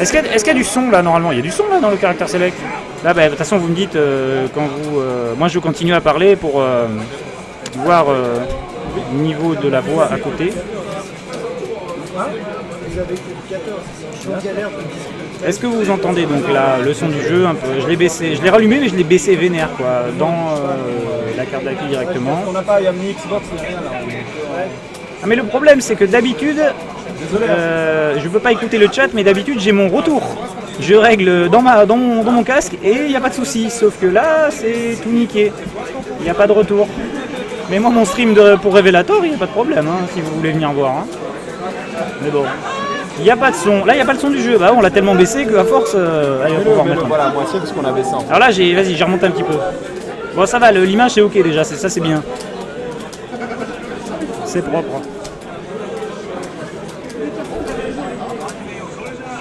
Est-ce qu'il y a du son là normalement? Il y a du son là dans le caractère select. Là, bah, de toute façon, vous me dites quand vous. Moi, je continue à parler pour voir le niveau de la voix à côté. Est-ce que vous entendez donc là le son du jeu un peu? Je l'ai baissé, je l'ai rallumé, mais je l'ai baissé vénère quoi, dans la carte d'accueil directement. On n'a pas, il y a ni Xbox, ni rien là. Ah, mais le problème, c'est que d'habitude, je peux pas écouter le chat, mais d'habitude j'ai mon retour. Je règle dans mon casque et il n'y a pas de souci. Sauf que là, c'est tout niqué. Il n'y a pas de retour. Mais moi, mon stream pour Révélateur, il n'y a pas de problème, hein, si vous voulez venir voir. Hein. Mais bon, il n'y a pas de son. Là, il n'y a pas le son du jeu. Bah, on l'a tellement baissé qu'à force, allez, on va pouvoir mettre. Voilà, à moitié parce qu'on a baissé en fait. Alors là, vas-y, j'ai remonté un petit peu. Bon, ça va, l'image c'est ok déjà, ça c'est bien. C'est propre.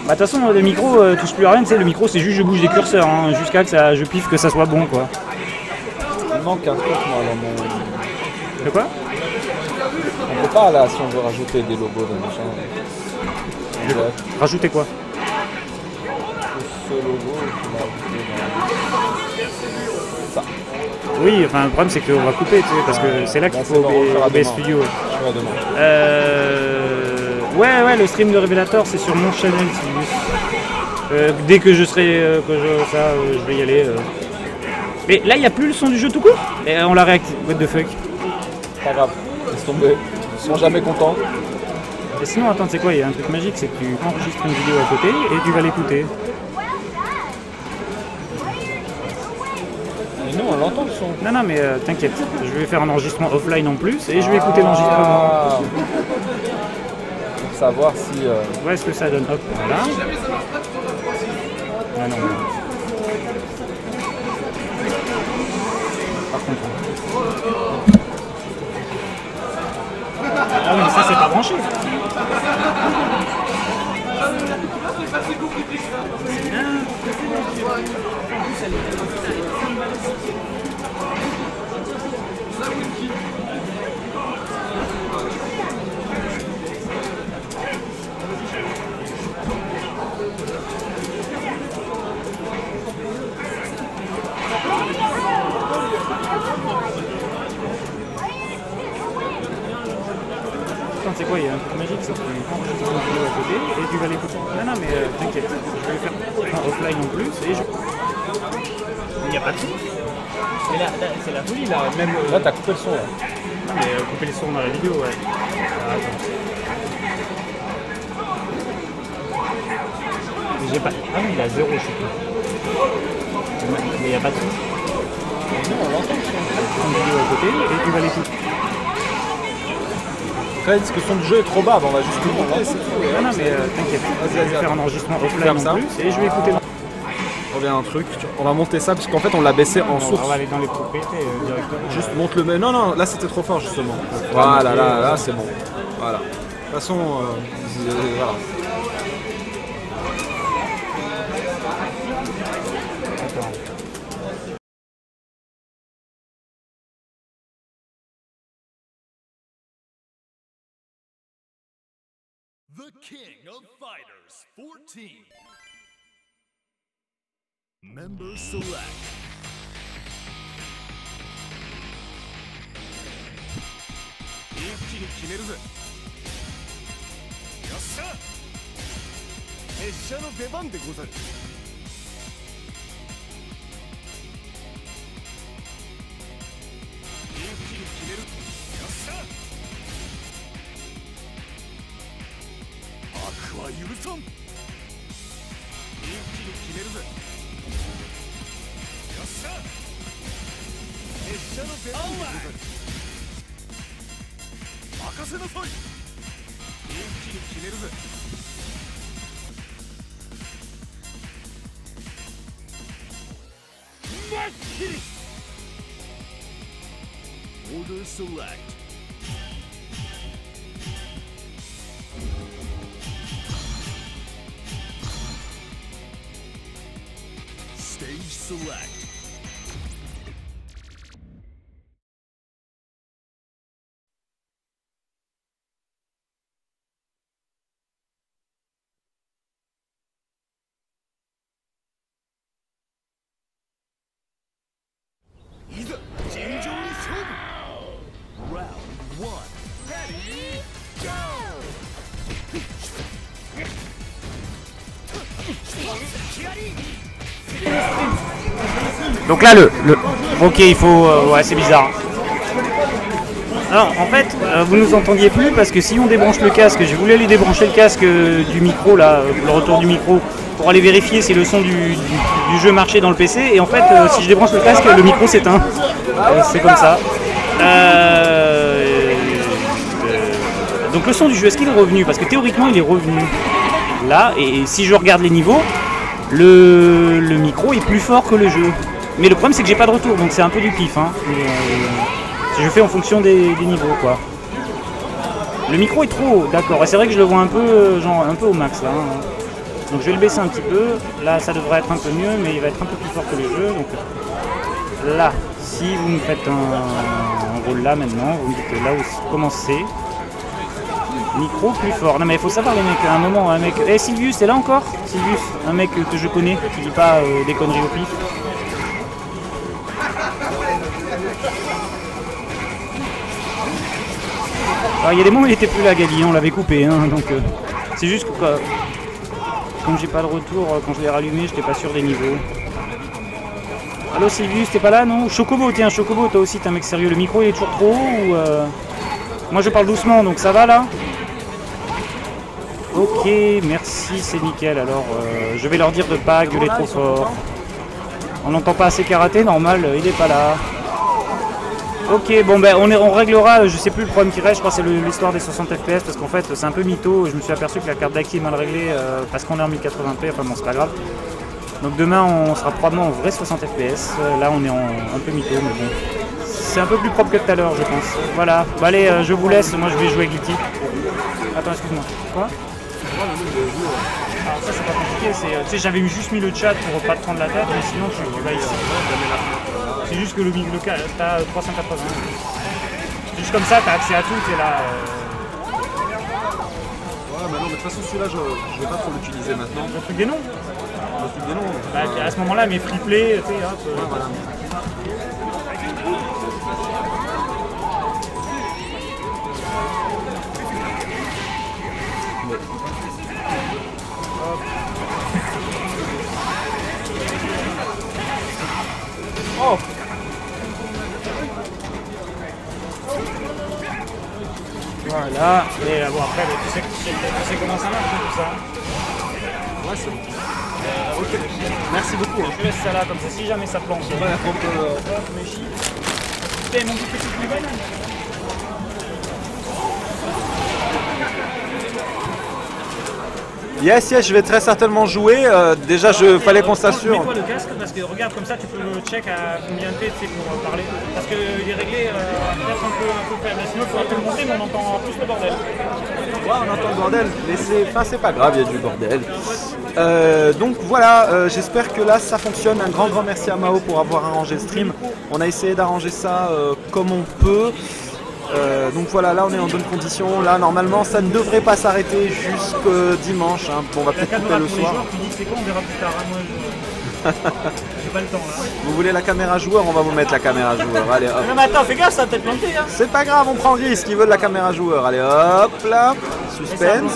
Bah, de toute façon, le micro touche plus à rien, tu sais, le micro c'est juste je bouge des curseurs, hein, jusqu'à que je piffe que ça soit bon quoi. Il manque un truc moi dans mon. De quoi? On peut pas là si on veut rajouter des logos de machin. Rajouter quoi? Ce logo, on va ajouter dans. Ça. Oui, enfin le problème c'est qu'on va couper, tu sais, parce que c'est là qu'il faut OBS Studio. Ouais, le stream de Révélateur c'est sur mon channel, Sylvus. Dès que je serai, je vais y aller. Mais là il n'y a plus le son du jeu tout court. Et on l'a réactivé. What the fuck? Pas grave, laisse tomber. Ils sont jamais contents. Et sinon, attends, tu sais quoi, il y a un truc magique, c'est que tu enregistres une vidéo à côté et tu vas l'écouter. Mais nous on l'entend le son. Non, mais t'inquiète, je vais faire un enregistrement offline en plus et je vais écouter l'enregistrement. Pour savoir si. Ouais, est-ce que ça donne? Hop, voilà. Ah non. Par contre. Ah oui, mais ça c'est pas branché. C'est quoi, il y a un truc magique, c'est que tu enregistres une vidéo à côté et tu vas l'écouter. Non, mais t'inquiète, je vais faire un offline en plus et je. Il n'y a pas de son. Mais là, c'est la folie là, même. Là, t'as coupé le son là. Non, mais couper les sons dans la vidéo, ouais. Ah, attends. J'ai pas. Ah oui, il a 0, je sais plus. Mais il n'y a pas de son. Non, on l'entend le son. Tu prends une vidéo à côté et tu vas l'écouter. Parce que le son du jeu est trop bas, on va juste le monter, c'est tout. Non, mais t'inquiète, je vais faire un enregistrement offline en plus et je vais écouter. On revient un truc, on va monter ça parce qu'en fait on l'a baissé en source. On va aller dans les propriétés directement. Juste monte le. Non, là c'était trop fort justement. Voilà, là c'est bon. Voilà. De toute façon, voilà. The King of Fighters 14. Member select. 一気に決めるぜ。よっしゃ。拙者の出番でござる。一気に決める。よっしゃ。悪は許さん。一気に決めるぜ。よっしゃ。拙者の出番でござる。任せなさい。一気に決めるぜ。まっきり。Order select. Stage select. Donc là, ok, il faut... ouais, c'est bizarre. Alors, en fait, vous nous entendiez plus parce que si on débranche le casque, je voulais aller débrancher le casque du micro, là, le retour du micro, pour aller vérifier si le son du jeu marchait dans le PC. Et en fait, si je débranche le casque, le micro s'éteint. C'est comme ça. Donc le son du jeu, est-ce qu'il est revenu? Parce que théoriquement, il est revenu. Là, et si je regarde les niveaux, le micro est plus fort que le jeu. Mais le problème, c'est que j'ai pas de retour, donc c'est un peu du pif. Hein. Je fais en fonction des niveaux, quoi. Le micro est trop haut, d'accord. Et c'est vrai que je le vois un peu, genre un peu au max là. Hein. Donc je vais le baisser un petit peu. Là, ça devrait être un peu mieux, mais il va être un peu plus fort que le jeu. Donc là, si vous me faites un rôle là maintenant, vous me dites là où commencer. Micro plus fort. Non mais il faut savoir les mecs, à un moment, un mec. Eh Sylvius, c'est là encore? Sylvius, un mec que je connais, qui dit pas des conneries au pif. Alors, il y a des moments où il était plus là, Gali, on l'avait coupé, hein, donc c'est juste que comme j'ai pas de retour, quand je l'ai rallumé, j'étais pas sûr des niveaux. Allo Sylvius, t'es pas là, non? Chocobo, tiens, Chocobo, toi aussi t'es un mec sérieux, le micro il est toujours trop haut ou Moi je parle doucement, donc ça va là? Ok, merci, c'est nickel, alors je vais leur dire de pas gueuler trop fort. On n'entend pas assez karaté, normal, il est pas là. Ok, bon ben on réglera, je sais plus le problème qui reste, je crois que c'est l'histoire des 60 FPS parce qu'en fait c'est un peu mytho, je me suis aperçu que la carte d'acquis est mal réglée parce qu'on est en 1080p, enfin bon c'est pas grave. Donc demain on sera probablement en vrai 60 FPS, là on est un peu mytho mais bon. C'est un peu plus propre que tout à l'heure je pense. Voilà, bon, allez je vous laisse, moi je vais jouer avec Glitty. Attends excuse-moi, quoi? Alors ça c'est pas compliqué, tu sais j'avais juste mis le chat pour pas te prendre la tête mais sinon tu vas ici. C'est juste que t'as 380. Juste comme ça, t'as accès à tout, t'es là. Ouais, mais non, mais de toute façon, celui-là, je vais pas trop l'utiliser maintenant. Le truc des noms? Le truc des noms. Bah, à ce moment-là, mes free play, tu sais, hop. Ouais, voilà. Oh! Voilà, et bon après tu sais comment ça marche tout ça. Ouais c'est bon. Ok, merci beaucoup. Je laisse ça là comme ça si jamais ça plante. Ouais, Putain mon petit plus banane. Yes, je vais très certainement jouer. Déjà, fallait qu'on s'assure. Mets-toi le casque parce que regarde comme ça, tu peux le check à combien t'es pour parler. Parce qu'il est réglé peut-être un peu faible. Sinon, il faudrait te le monter, mais on entend plus le bordel. Ouais, on entend le bordel, mais c'est pas grave, il y a du bordel. Donc voilà, j'espère que là ça fonctionne. Un grand merci à Mao pour avoir arrangé le stream. On a essayé d'arranger ça comme on peut. Donc voilà, là on est en bonne condition. Là normalement ça ne devrait pas s'arrêter jusqu'au dimanche. Hein. Bon, on va peut-être couper le soir. Tu dis que c'est quoi, on verra plus tard. Hein, moi, j'ai pas le temps là. Vous voulez la caméra joueur? On va vous mettre la caméra joueur. Allez hop. Non mais attends, fais gaffe, ça va peut-être planter. Hein. C'est pas grave, on prend le risque. Ils veulent la caméra joueur. Allez hop là. Suspense.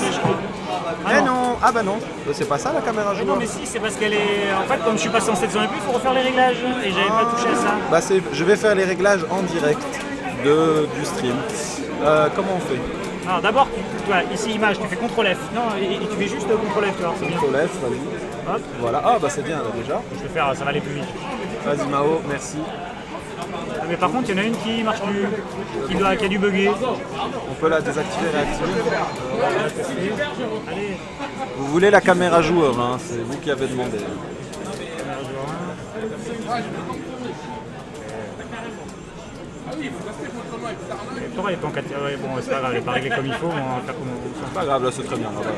Mais non, ah bah non, c'est pas ça la caméra joueur. Non mais si, c'est parce qu'elle est... En fait comme je suis passé en 700 et plus, il faut refaire les réglages. Et j'avais pas touché à ça. Bah je vais faire les réglages en direct du stream. Comment on fait? Alors d'abord, ici image, tu fais CTRL F. Non, et tu fais juste CTRL F, tu vois, c'est bien. CTRL F, vas-y. Hop. Voilà, ah bah c'est bien là déjà. Je vais faire, ça va aller plus vite. Vas-y Mao, merci. Ah, mais par contre, il y en a une qui marche plus, qui a dû bugger. On peut la désactiver et réactiver. Allez. Vous voulez la caméra joueur, hein, c'est vous qui avez demandé. Pourquoi elle est pas en 4 ouais, bon, c'est pas grave, elle est pas réglée comme il faut, on va faire comme on C'est pas grave, là c'est très bien. Voilà.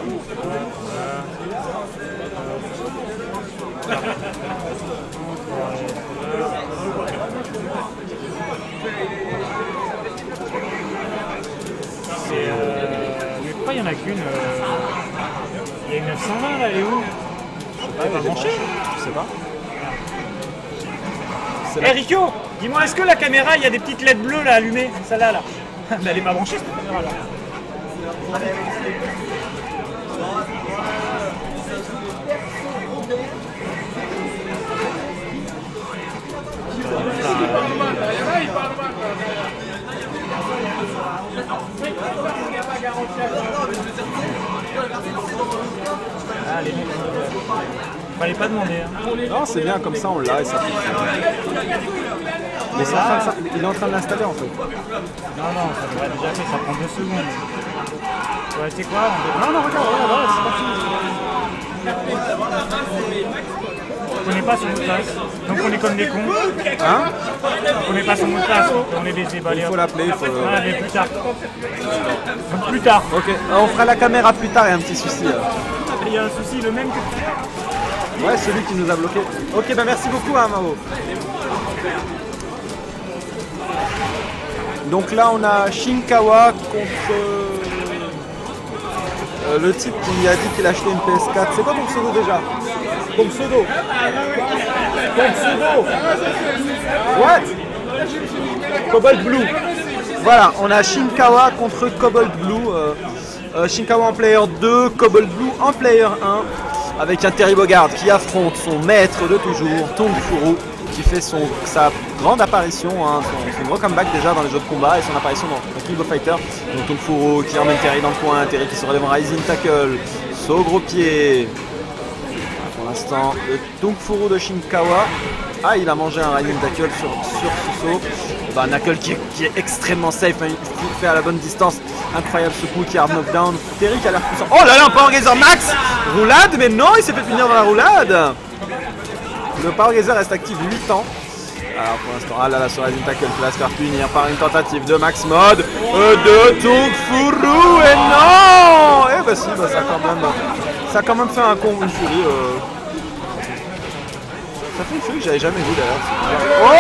Mais pourquoi il y en a qu'une Il y a une 920 là, elle est où? Elle est pas branchée? Je sais pas. Eh Rikyo, dis-moi, est-ce que la caméra, il y a des petites LED bleues là allumées? Celle-là là. Mais elle est pas branchée cette caméra là. Allez, fallait pas demander. Hein. Non, c'est bien, comme ça on l'a et ça fonctionne. Mais il est en train de l'installer en fait. Non, ça devrait déjà fait, ça prend 2 secondes. Ouais, c'est quoi? Non, regarde, c'est pas fini. On connaît pas son mot de passe, donc on est comme des cons. Hein? On connaît pas son mot de passe, donc on est des Il éballés. faut l'appeler, il faut... Ah, mais plus tard. Donc plus tard. Ok, on fera la caméra plus tard, il y a un petit souci. Il y a un souci, le même que tout à l'heure. Ouais, celui qui nous a bloqué. Ok, bah merci beaucoup, hein, Mao. Donc là, on a Shinkawa contre le type qui a dit qu'il achetait une PS4. C'est quoi ton pseudo déjà? Ton pseudo? Ton pseudo? What? Cobalt Blue. Voilà, on a Shinkawa contre Cobalt Blue. Shinkawa en player 2, Cobalt Blue en player 1. Avec un Terry Bogard qui affronte son maître de toujours, Tong Furu, qui fait sa grande apparition, hein, son gros comeback déjà dans les jeux de combat et son apparition dans King of Fighters. Donc Tong Furu qui emmène Terry dans le coin, Terry qui se relève en Rising Tackle, saut gros pied. Pour l'instant, le Tong Furu de Shinkawa. Ah, il a mangé un Rising Tackle sur ce saut. Bah, Knuckle qui est extrêmement safe, hein, il fait à la bonne distance. Incroyable ce coup qui a knockdown. Terry qui a l'air puissant. Oh là là, un Power Gazer Max! Roulade, mais non, il s'est fait punir dans la roulade. Le Power Gazer reste actif 8 ans. Alors pour l'instant, ah là là, sur Rising Tackle qui va se faire punir par une tentative de Max Mode de Tong Furu. Et non! Eh bah si, bah, ça a quand même fait un con, une furie. Ça fait une furie que j'avais jamais vu d'ailleurs. Oh!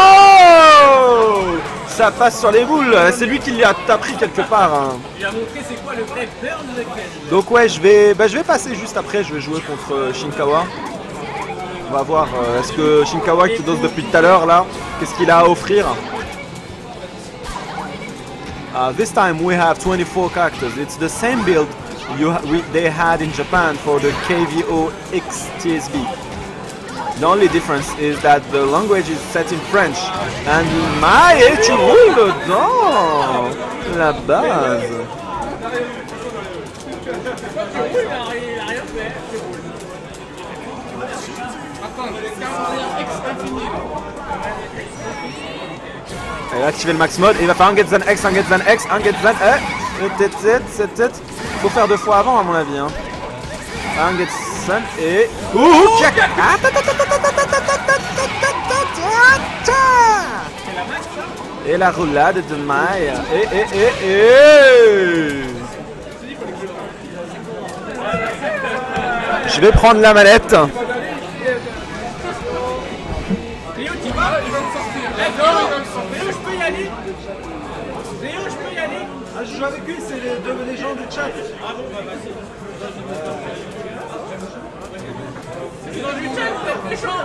Ça passe sur les boules, c'est lui qui l'a appris quelque part. Hein. Il a montré c'est quoi le vrai burn de Ken. Donc ouais, je vais passer juste après, je vais jouer contre Shinkawa. On va voir, est-ce que Shinkawa qui dose depuis tout à l'heure là, qu'est-ce qu'il a à offrir? This time we have 24 characters. It's the same build they had in Japan for the KVO XTSB. The only difference is that the language is set in French. And et tu roules dedans la base. Il va activer le max mode et il va faire un get X, un get X, un get X. Faut faire 2 fois avant à mon avis. Hein. Un get et... Ouh, check. Et la roulade de Mai. Je vais prendre la manette. Léo, tu vas? Il va me sortir. Léo, je peux y aller? Léo, je peux y aller? Ah, je joue avec lui, c'est les gens du chat. Ah bon, bah vas-y. C'est dans du chat, vous êtes méchants.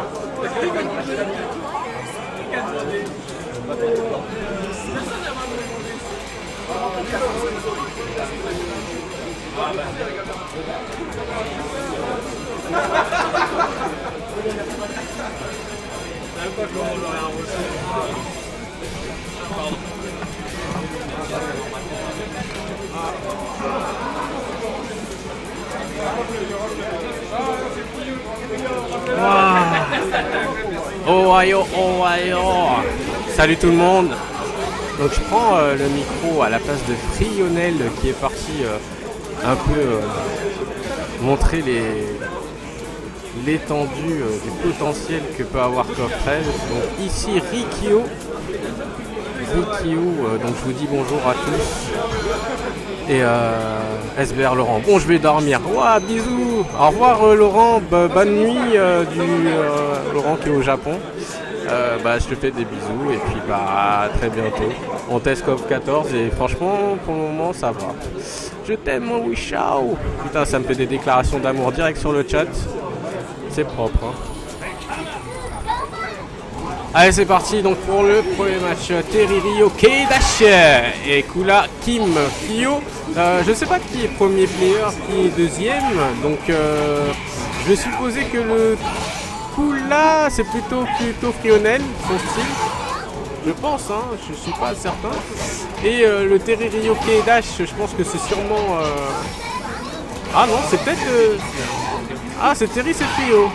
Ohio, Ohio. Salut tout le monde. Donc je prends le micro à la place de Frionel qui est parti un peu montrer l'étendue du potentiel que peut avoir Coffred. Donc ici Rikio. Donc je vous dis bonjour à tous. Et SBR Laurent. Bon, je vais dormir. Ouah, bisous. Au revoir Laurent. Bonne nuit Laurent qui est au Japon. Je te fais des bisous et puis à très bientôt. On teste CoF 14 et franchement pour le moment ça va. Je t'aime mon Wishao. Putain, ça me fait des déclarations d'amour direct sur le chat. C'est propre. Hein. Allez, c'est parti donc pour le premier match. Terry Ryo Keidash et Kula Kim Fio. Je sais pas qui est premier player, qui est deuxième. Donc je vais supposer que le Kula c'est plutôt Frionel, son style. Je pense, hein, je suis pas certain. Et le Terry Ryo Keidash, je pense que c'est sûrement. Ah non, c'est peut-être. Ah, c'est Terry, c'est trio.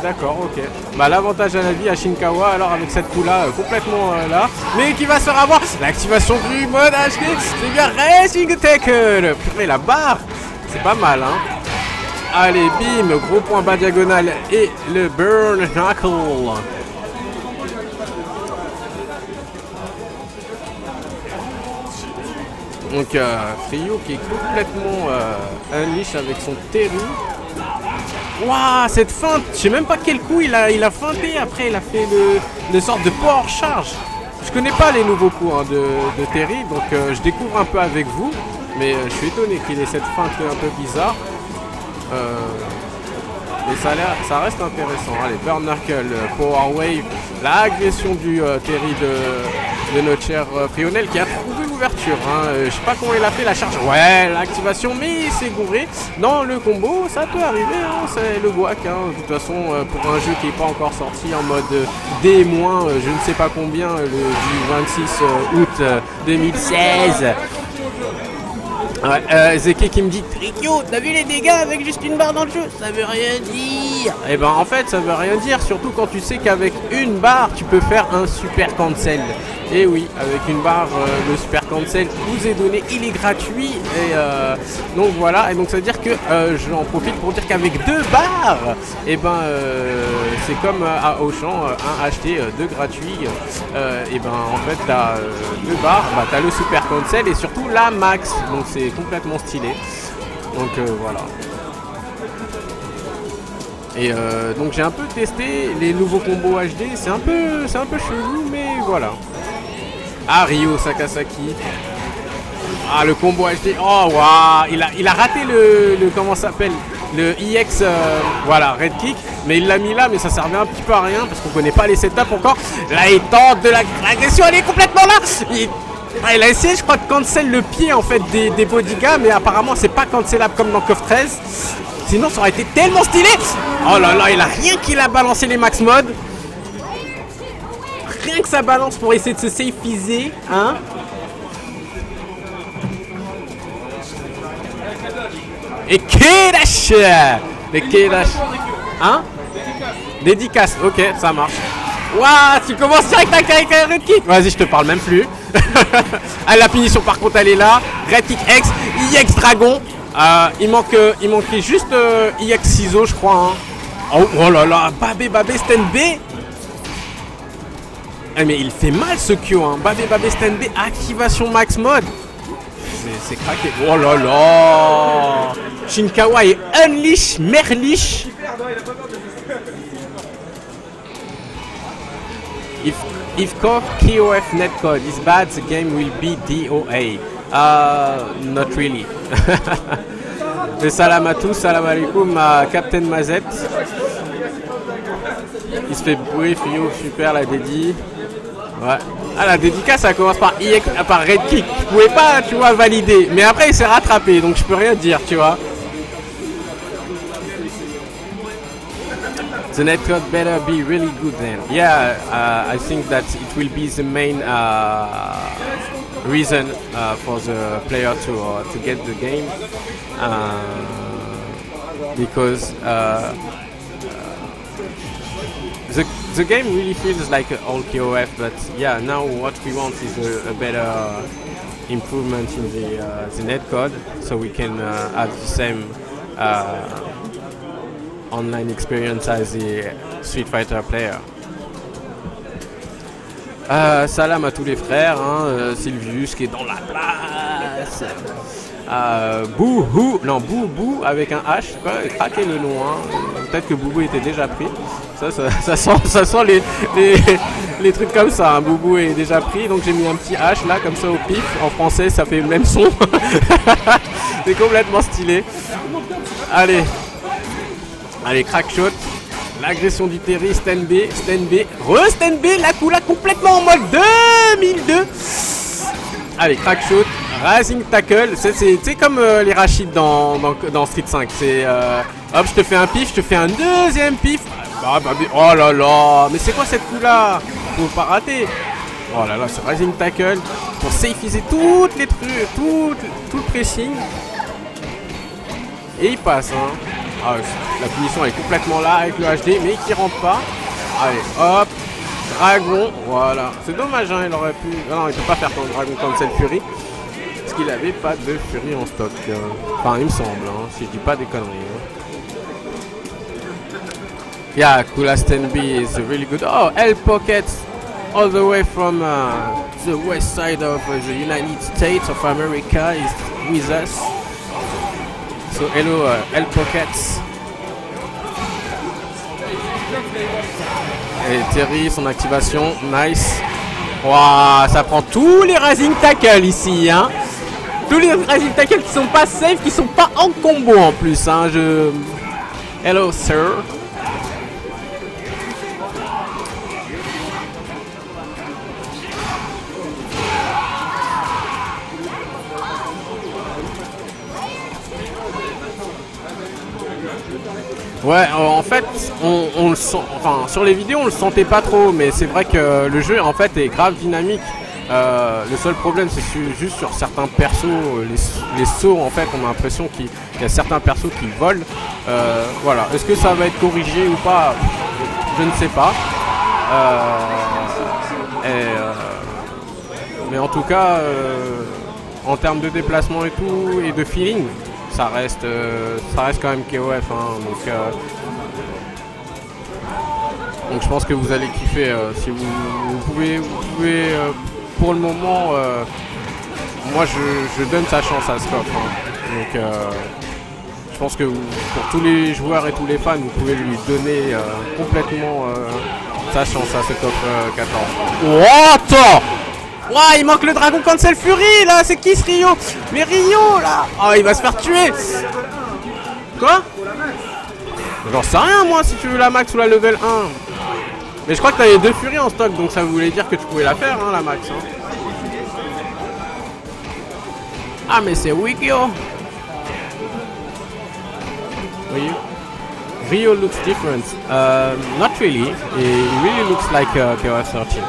D'accord, ok. Bah, l'avantage à la vie à Shinkawa, alors avec cette coup-là, complètement là. Mais qui va se faire avoir l'activation du mode HD. C'est bien Racing Tackle. Purée, la barre, c'est pas mal, hein. Allez, bim, gros point bas diagonale et le Burn Knuckle. Donc, Ryu qui est complètement unleash avec son Terry. Waouh, cette feinte, je sais même pas quel coup il a feinté, après il a fait une sorte de power charge. Je connais pas les nouveaux coups hein, de Terry, donc je découvre un peu avec vous, mais je suis étonné qu'il ait cette feinte un peu bizarre. Et ça reste intéressant. Allez, Burn Knuckle, Power Wave, l'agression du Terry de notre cher Frionel qui a trouvé l'ouverture. Hein. Je sais pas comment il a fait la charge. Ouais, l'activation, mais il s'est gouré. Dans le combo, ça peut arriver. Hein. C'est le guac. Hein. De toute façon, pour un jeu qui n'est pas encore sorti en mode D-, je ne sais pas combien, du 26 août 2016. Ouais, Zeke qui me dit Rikyo, t'as vu les dégâts avec juste une barre dans le jeu? Ça veut rien dire. Et ben en fait ça veut rien dire, surtout quand tu sais qu'avec une barre tu peux faire un super cancel. Et oui, avec une barre, le super cancel vous est donné, il est gratuit. Et donc voilà, et donc ça veut dire que j'en profite pour dire qu'avec 2 barres, et ben c'est comme à Auchan, un acheté, 2 gratuits. Et ben en fait t'as 2 barres, bah, t'as le super cancel et surtout la max, donc c'est complètement stylé. Donc voilà. Et donc j'ai un peu testé les nouveaux combos HD, c'est un peu chelou, mais voilà. Ah, Ryo Sakasaki. Ah, le combo HD. Oh waouh, il a raté le comment ça s'appelle, le EX, voilà, red kick, mais il l'a mis là, mais ça servait un petit peu à rien parce qu'on connaît pas les setups encore. Là il tente de l'agression, elle est complètement là. Il a essayé, je crois, de cancel le pied en fait des bodyguards, mais apparemment c'est pas cancelable comme dans KOF 13. Sinon ça aurait été tellement stylé. Oh là là, il a rien qu'il a balancé les max mode. Rien que ça balance pour essayer de se safe-iser, hein. Et K-Dash. Les K-Dash. Hein. Dédicace, ok, ça marche. Waouh, tu commences direct avec un red kick. Vas-y, je te parle même plus. Ah, la punition par contre elle est là. Red kick X, IX Dragon. Il manquait juste IX Ciseaux, je crois. Hein. Oh là là, Babé Stand B. Ah, mais il fait mal ce Kyo. Hein. Babé Stand B, activation max mode. C'est craqué. Oh là là. Shinkawa est unleash, merlish. If KOF netcode is bad, the game will be DOA. Not really. Et salam à tous, salam alaikum à Captain Mazet. Il se fait bruit, Frio, super la dédi. Ouais. Ah, la dédicace ça commence par red kick. Je pouvais pas, tu vois, valider. Mais après il s'est rattrapé, donc je peux rien dire, tu vois. The netcode better be really good then. Yeah, I think that it will be the main reason for the player to get the game, because the game really feels like all KOF, but yeah, now what we want is a better improvement in the netcode, so we can have the same online experience as the Street Fighter player. Salam à tous les frères, hein, Sylvius qui est dans la place. Bouhou, non Boubou avec un H, quoi, craquez le nom, hein. Peut-être que Boubou était déjà pris. Ça sent les trucs comme ça, hein. Boubou est déjà pris, donc j'ai mis un petit H là comme ça au pif. En français ça fait le même son. C'est complètement stylé. Allez, crack shot. L'agression du Terry, stand B, re-stand B, la Kula complètement en mode 2002. Allez, crack shot, rising tackle, c'est comme les Rachid dans Street 5. C'est hop, je te fais un pif, je te fais un deuxième pif. Oh là là, mais c'est quoi cette Kula? Faut pas rater. Oh là là, c'est rising tackle pour safeiser toutes les trucs, tout le pressing. Et il passe, hein. Ah, la punition est complètement là avec le HD, mais qui rentre pas. Allez, hop, dragon, voilà. C'est dommage, hein, il aurait pu... Ah non, il peut pas faire ton dragon cancel Fury. Parce qu'il avait pas de Fury en stock. Enfin, il me semble, hein, si je dis pas des conneries. Hein. Yeah, Kulastan B is really good. Oh, L Pockets, all the way from the west side of the United States of America is with us. So hello, L Pockets. Et Terry, son activation, nice. Waouh, ça prend tous les Rising Tackle ici, hein. Tous les Rising Tackle qui sont pas safe, qui sont pas en combo en plus, hein. Hello, sir. Ouais, en fait, on le sent, enfin, sur les vidéos on le sentait pas trop, mais c'est vrai que le jeu en fait est grave dynamique. Le seul problème c'est juste sur certains persos, les sauts en fait, on a l'impression qu'il y a certains persos qui volent. Voilà, est-ce que ça va être corrigé ou pas? Je ne sais pas. Mais en tout cas, en termes de déplacement et tout, et de feeling, ça reste quand même KOF, hein, donc je pense que vous allez kiffer. Si vous pouvez pour le moment, moi je donne sa chance à Scoff, hein. Donc je pense que pour tous les joueurs et tous les fans, vous pouvez lui donner complètement sa chance à ce top 14. Oh, attends! Ouah, il manque le Dragon Cancel Fury là, c'est qui ce Rio? Mais Rio là! Oh, il va se faire tuer! Quoi? J'en sais rien moi si tu veux la max ou la level 1. Mais je crois que t'avais 2 Fury en stock, donc ça voulait dire que tu pouvais la faire, hein, la max. Hein. Ah mais c'est Wikio! Voyez? Rio looks different. Not really. It really looks like KOF 13.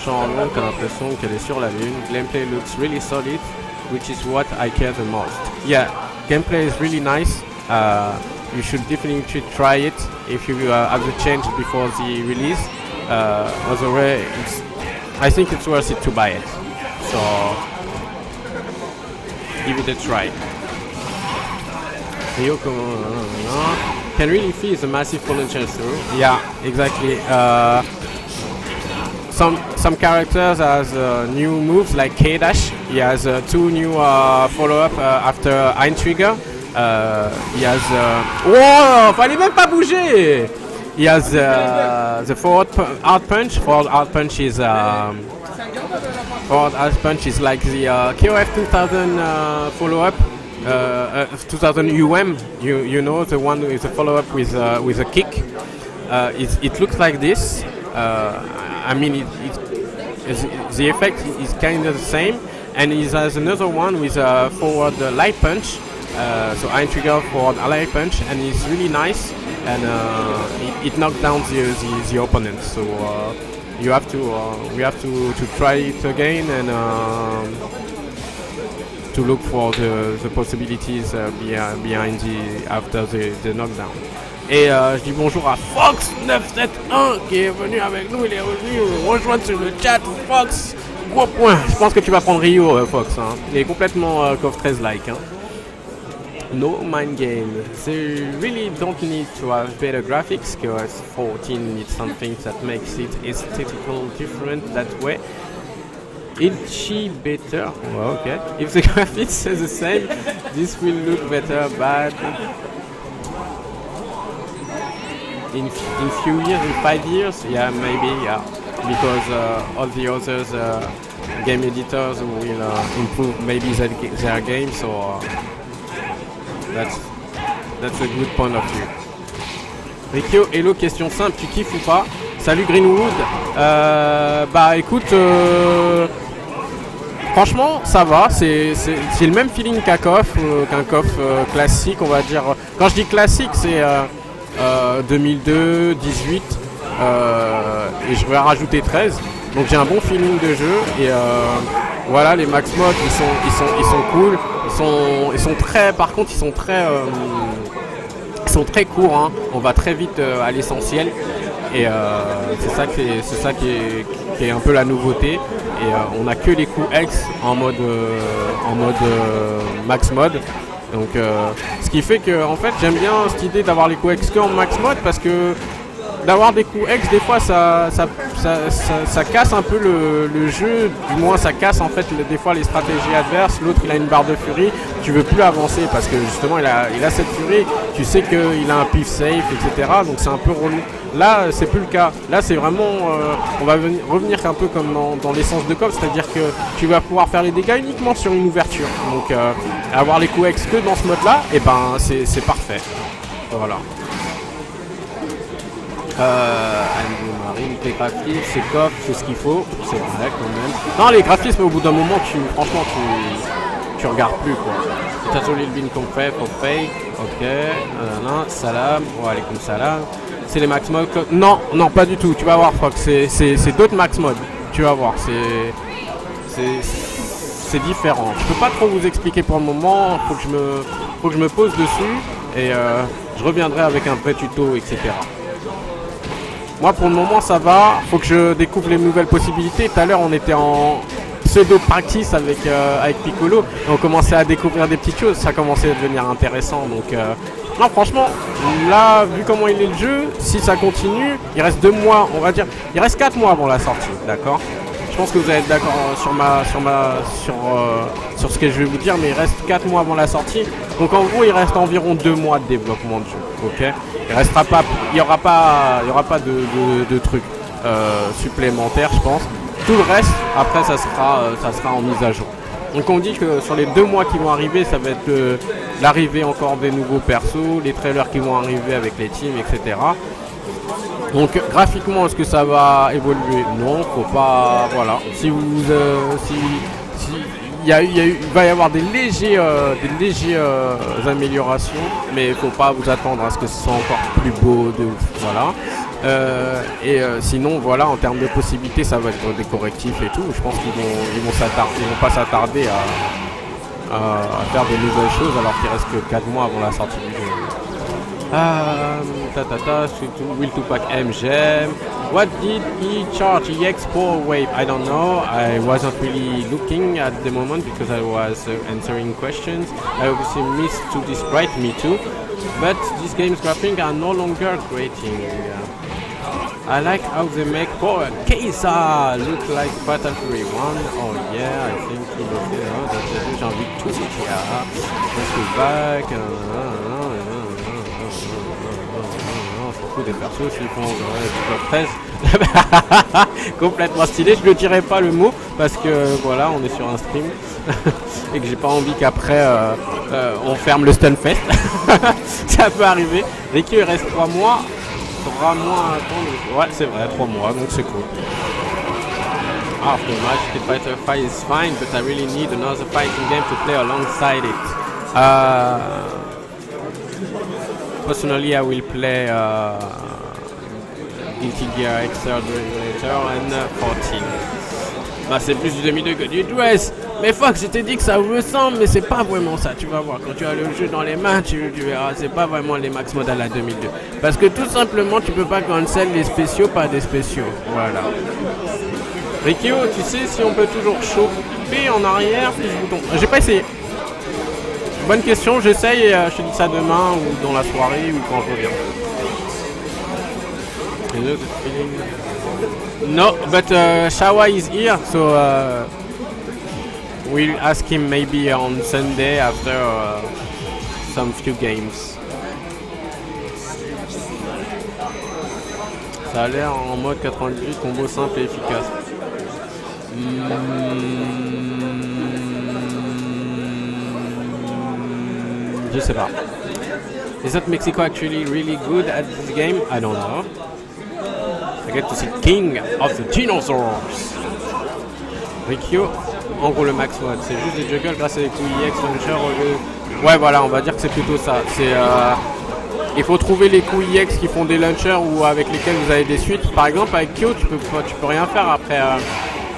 Genre long, t'as l'impression qu'elle est sur la lune. Gameplay looks really solid, which is what I care the most. Yeah, gameplay is really nice. You should definitely try it if you have the change before the release. Otherwise, I think it's worth it to buy it. So give it a try. Rio can really feel the massive potential through. Yeah, exactly. Some characters has new moves like K-Dash. He has 2 new follow-up after Eintrigger. He has... Wow, fallait même pas bouger! He has the forward out punch. Forward out punch is like the KOF 2000 follow-up. 2000 UM, you know, the one with a follow-up with a kick. It looks like this. I mean, the effect is kind of the same, and he has another one with a forward light punch. So Eintrigger forward light punch, and it's really nice, and it knocked down the opponent. So we have to try it again and to look for the possibilities behind after the knockdown. Et je dis bonjour à Fox971 qui est venu avec nous, il est revenu rejoindre sur le chat. Fox, gros point. Je pense que tu vas prendre Rio, Fox. Hein. Il est complètement KOF 13-like. Hein. No mind game. They really don't need to have better graphics because 14 needs something that makes it aesthetically different that way. Itchy better. Well, okay. If the graphics are the same, this will look better, but in few years, in 5 years, yeah, maybe, yeah, because all the others game editors will improve maybe their game, so that's a good point of view. Rikyo, hello, question simple, tu kiffes ou pas? Salut Greenwood. Bah écoute, franchement ça va, c'est le même feeling qu'un KOF, classique, on va dire. Quand je dis classique, c'est 2002, 18 et je vais rajouter 13. Donc j'ai un bon feeling de jeu et voilà, les max modes ils sont cool, ils sont très, par contre, ils sont très courts. Hein. On va très vite à l'essentiel. Et c'est ça qui est un peu la nouveauté. Et on n'a que les coups X en mode max mode. Donc ce qui fait que en fait j'aime bien cette idée d'avoir les coups X que en max mode, parce que d'avoir des coups X des fois ça casse un peu le jeu, du moins ça casse en fait des fois les stratégies adverses. L'autre il a une barre de furie, tu veux plus avancer parce que justement il a cette furie, tu sais qu'il a un pif safe, etc. Donc c'est un peu relou. Là c'est plus le cas, là c'est vraiment on va revenir un peu comme dans l'essence de CoF, c'est-à-dire que tu vas pouvoir faire les dégâts uniquement sur une ouverture. Donc avoir les coups X que dans ce mode là, et ben c'est parfait. Voilà. Marine, les graphismes, c'est CoF, c'est ce qu'il faut, c'est vrai quand même. Non, les graphismes au bout d'un moment franchement tu regardes plus quoi. T'as sur l'île bin confet, ok, salam, wa alaykoum salam. C'est les max mode. Non, pas du tout, tu vas voir Fox, c'est d'autres max mode, tu vas voir, c'est différent. Je peux pas trop vous expliquer pour le moment, faut que je me pose dessus et je reviendrai avec un vrai tuto, etc. Moi pour le moment ça va, faut que je découvre les nouvelles possibilités. Tout à l'heure on était en pseudo-practice avec Piccolo et on commençait à découvrir des petites choses, ça commençait à devenir intéressant. Donc non franchement, là vu comment il est le jeu, si ça continue, il reste 2 mois, on va dire, il reste 4 mois avant la sortie, d'accord? Je pense que vous allez être d'accord sur ce que je vais vous dire, mais il reste 4 mois avant la sortie. Donc en gros il reste environ 2 mois de développement de jeu, ok? Il y aura pas de trucs supplémentaires, je pense. Tout le reste, après, ça sera en mise à jour. Donc on dit que sur les 2 mois qui vont arriver, ça va être l'arrivée encore des nouveaux persos, les trailers qui vont arriver avec les teams, etc. Donc graphiquement, est-ce que ça va évoluer? Non, faut pas. Voilà. Il va y avoir des légers améliorations, mais il faut pas vous attendre à ce que ce soit encore plus beau de ouf. Voilà. Sinon, voilà, en termes de possibilités, ça va être des correctifs et tout. Je pense qu'ils vont pas s'attarder à faire de nouvelles choses alors qu'il reste que 4 mois avant la sortie du jeu. Will Tupac MGM. What did he charge EX for Wave? I don't know. I wasn't really looking at the moment because I was answering questions. I obviously missed to describe me too. But these games graphics are no longer grating. I like how they make power. Kesa look like Fatal Fury 1. Oh yeah, I think il était là. J'ai envie de tout ce qu'il y a. Let's go back. Des persos s'ils font du top 13 complètement stylé. Je ne dirai pas le mot parce que voilà, on est sur un stream et que j'ai pas envie qu'après on ferme le Stunfest. Ça peut arriver. Dès qu'il reste 3 mois, 3 mois à attendre. Ouais, c'est vrai, 3 mois, donc c'est cool. After match, the fighter fight is fine, but I really need another fighting game to play alongside it. Personally, I will play Guilty Gear Xrd later and 14. Bah, c'est plus du 2002 que du Dress. Mais Fox, je t'ai dit que ça vous ressemble, mais c'est pas vraiment ça. Tu vas voir, quand tu as le jeu dans les mains, tu verras, c'est pas vraiment les max modèles à 2002. Parce que tout simplement, tu peux pas cancel les spéciaux par des spéciaux. Voilà. Rikio, tu sais si on peut toujours choper en arrière, plus bouton. J'ai pas essayé. Bonne question, j'essaye et je te dis ça demain ou dans la soirée ou quand je reviens. No, but Shawa is here, so we'll ask him maybe on Sunday after some few games. Ça a l'air en mode 98, combo simple et efficace. Je sais pas. Is that Mexico actually really good at this game? I don't know. I get to see King of the Dinosaurs. Rikyo, en gros le max mode, c'est juste des juggles grâce à des coups EX launcher au lieu... Ouais voilà, on va dire que c'est plutôt ça. C'est il faut trouver les coups EX qui font des launchers ou avec lesquels vous avez des suites. Par exemple avec Kyo, tu peux rien faire après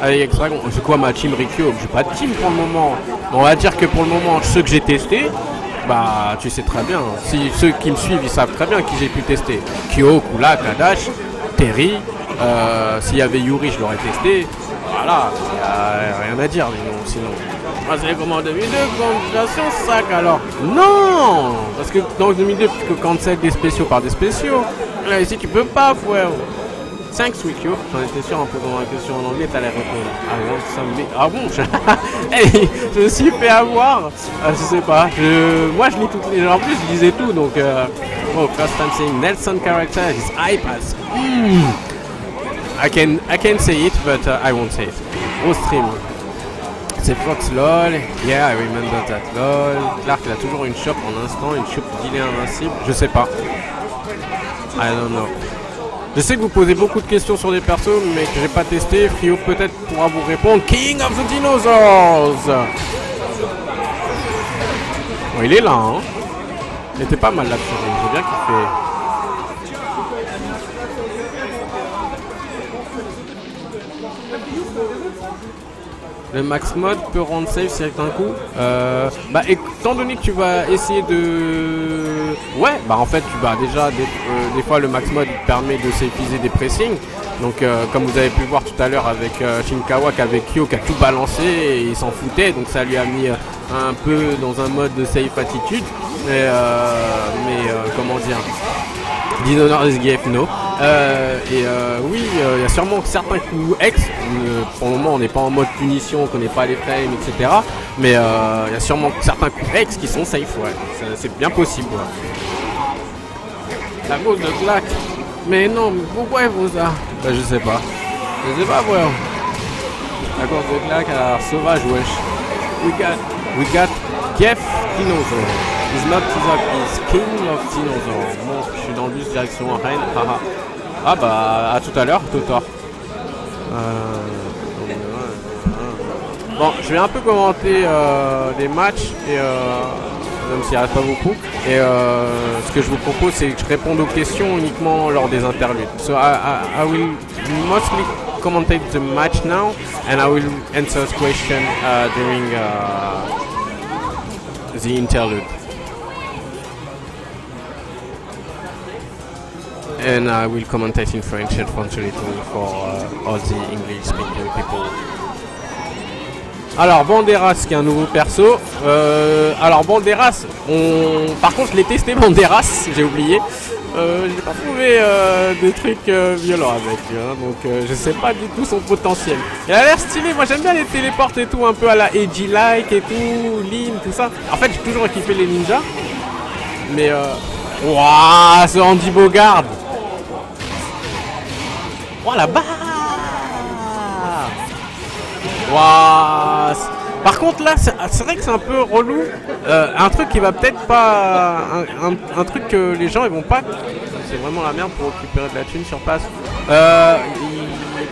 avec X-Dragon. C'est quoi ma team Rikyo? J'ai pas de team pour le moment. On va dire que pour le moment, ceux que j'ai testés, bah tu sais très bien. Si ceux qui me suivent, ils savent très bien qui j'ai pu tester. Kyo, Kula, Kadash, Terry. S'il y avait Yuri, je l'aurais testé. Voilà, il n'y a rien à dire sinon. Ah, c'est comment 2002, qualification sac alors? Non, parce que dans 2002, tu peux cancel des spéciaux par des spéciaux. Là ici, tu peux pas, frère. 5 Suikyo, j'en étais sûr un peu dans la question en anglais, t'allais répondre. Ah bon, hey, je me suis fait avoir. Je sais pas, moi je lis toutes les. En plus, je lisais tout donc. Oh, first time saying Nelson character, his iPads. I can say it, but I won't say it. Au stream. C'est Fox LOL. Yeah, I remember that LOL. Clark, il a toujours une shop en instant, une shop d'il est invincible. Je sais pas. I don't know. Je sais que vous posez beaucoup de questions sur des persos, mais que j'ai pas testé. Frio peut-être pourra vous répondre. King of the Dinosaurs. Bon, il est là, hein. Il était pas mal là, j'ai bien kiffé. Le max mode peut rendre safe c'est un coup. Bah étant donné que tu vas essayer de... Ouais, bah en fait tu vas déjà des fois le max mode permet de safeiser des pressings. Donc comme vous avez pu voir tout à l'heure avec Shinkawa avec Kyo qui a tout balancé et il s'en foutait. Donc ça lui a mis un peu dans un mode de safe attitude. Mais comment dire, Dishonored GF no. Oui, il y a sûrement certains coups X. Pour le moment, on n'est pas en mode punition, on connaît pas les frames, etc. Mais il y a sûrement certains coups X qui sont safe, ouais. C'est bien possible, ouais. La gauche de claque. Mais non, mais pourquoi il faut ça? Bah, je sais pas. Je sais pas, ouais. La course de claque à sauvage, wesh. We got Jeff Dinosaur. He's not Tizak, he's King of Dinosaur. Bon, je suis dans le bus direction Rennes. Haha. Ah bah, à tout à l'heure, Totor. Bon, je vais un peu commenter les matchs, et, même s'il n'y reste pas beaucoup. Et ce que je vous propose, c'est que je réponde aux questions uniquement lors des interludes. So I will mostly commentate the match now, and I will answer the question during the interlude. And I will commentate in French and translate for all the English speaking people. Alors Banderas qui est un nouveau perso. Alors Banderas, par contre je l'ai testé Banderas, j'ai oublié. J'ai pas trouvé des trucs violents avec, hein, donc je sais pas du tout son potentiel. Il a l'air stylé, moi j'aime bien les téléports et tout, un peu à la Edgy-like et tout, Lin, tout ça. En fait j'ai toujours équipé les ninjas. Mais waouh, ce Andy Bogard. Oh la barre. Waouh. Par contre là, c'est vrai que c'est un peu relou. Un truc qui va peut-être pas... Un truc que les gens ils vont pas... C'est vraiment la merde pour récupérer de la thune sur place.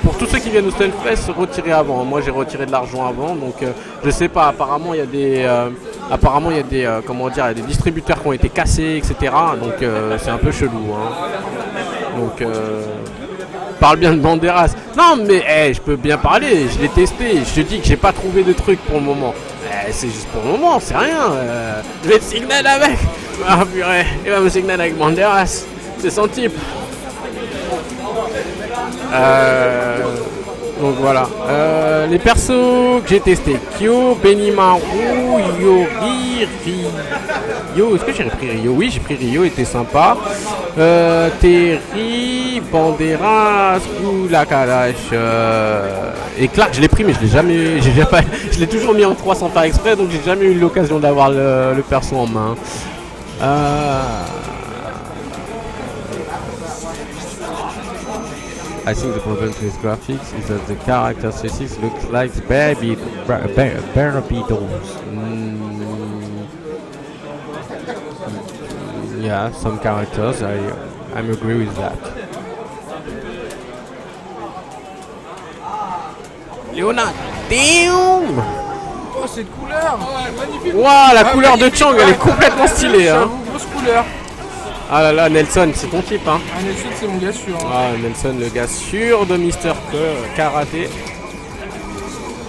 Pour tous ceux qui viennent au Stunfest, retirer avant. Moi j'ai retiré de l'argent avant, donc je sais pas, apparemment il y a des... comment dire, il y a des distributeurs qui ont été cassés, etc. Donc c'est un peu chelou, hein. Donc... parle bien de Banderas. Non mais hey, je peux bien parler, je l'ai testé. Je te dis que j'ai pas trouvé de truc pour le moment. C'est juste pour le moment, c'est rien. Je vais te signal avec. Ah purée, il va me signal avec Banderas. C'est son type. Donc voilà. Les persos que j'ai testés. Kyo, Benimaru, Yori, Ryo. Est-ce que j'ai repris Ryo? Oui, j'ai pris Ryo, était sympa. Terry, Banderas, Kula, Kadash. Et Clark, je l'ai pris, mais je l'ai jamais. Je l'ai toujours mis en 3 sans faire exprès, donc j'ai jamais eu l'occasion d'avoir le perso en main. I think the problem with graphics is that the characteristics look like Barbie dolls. Yeah, some characters, I'm agree with that. Léonard, damn! Oh, cette couleur! Magnifique! Waouh, la couleur de Chang, elle est complètement stylée, hein! Grosse couleur! Ah là là, Nelson, c'est ton type, hein. Nelson, c'est mon gars sûr. Hein. Ah, Nelson, le gars sûr de Mister Karaté.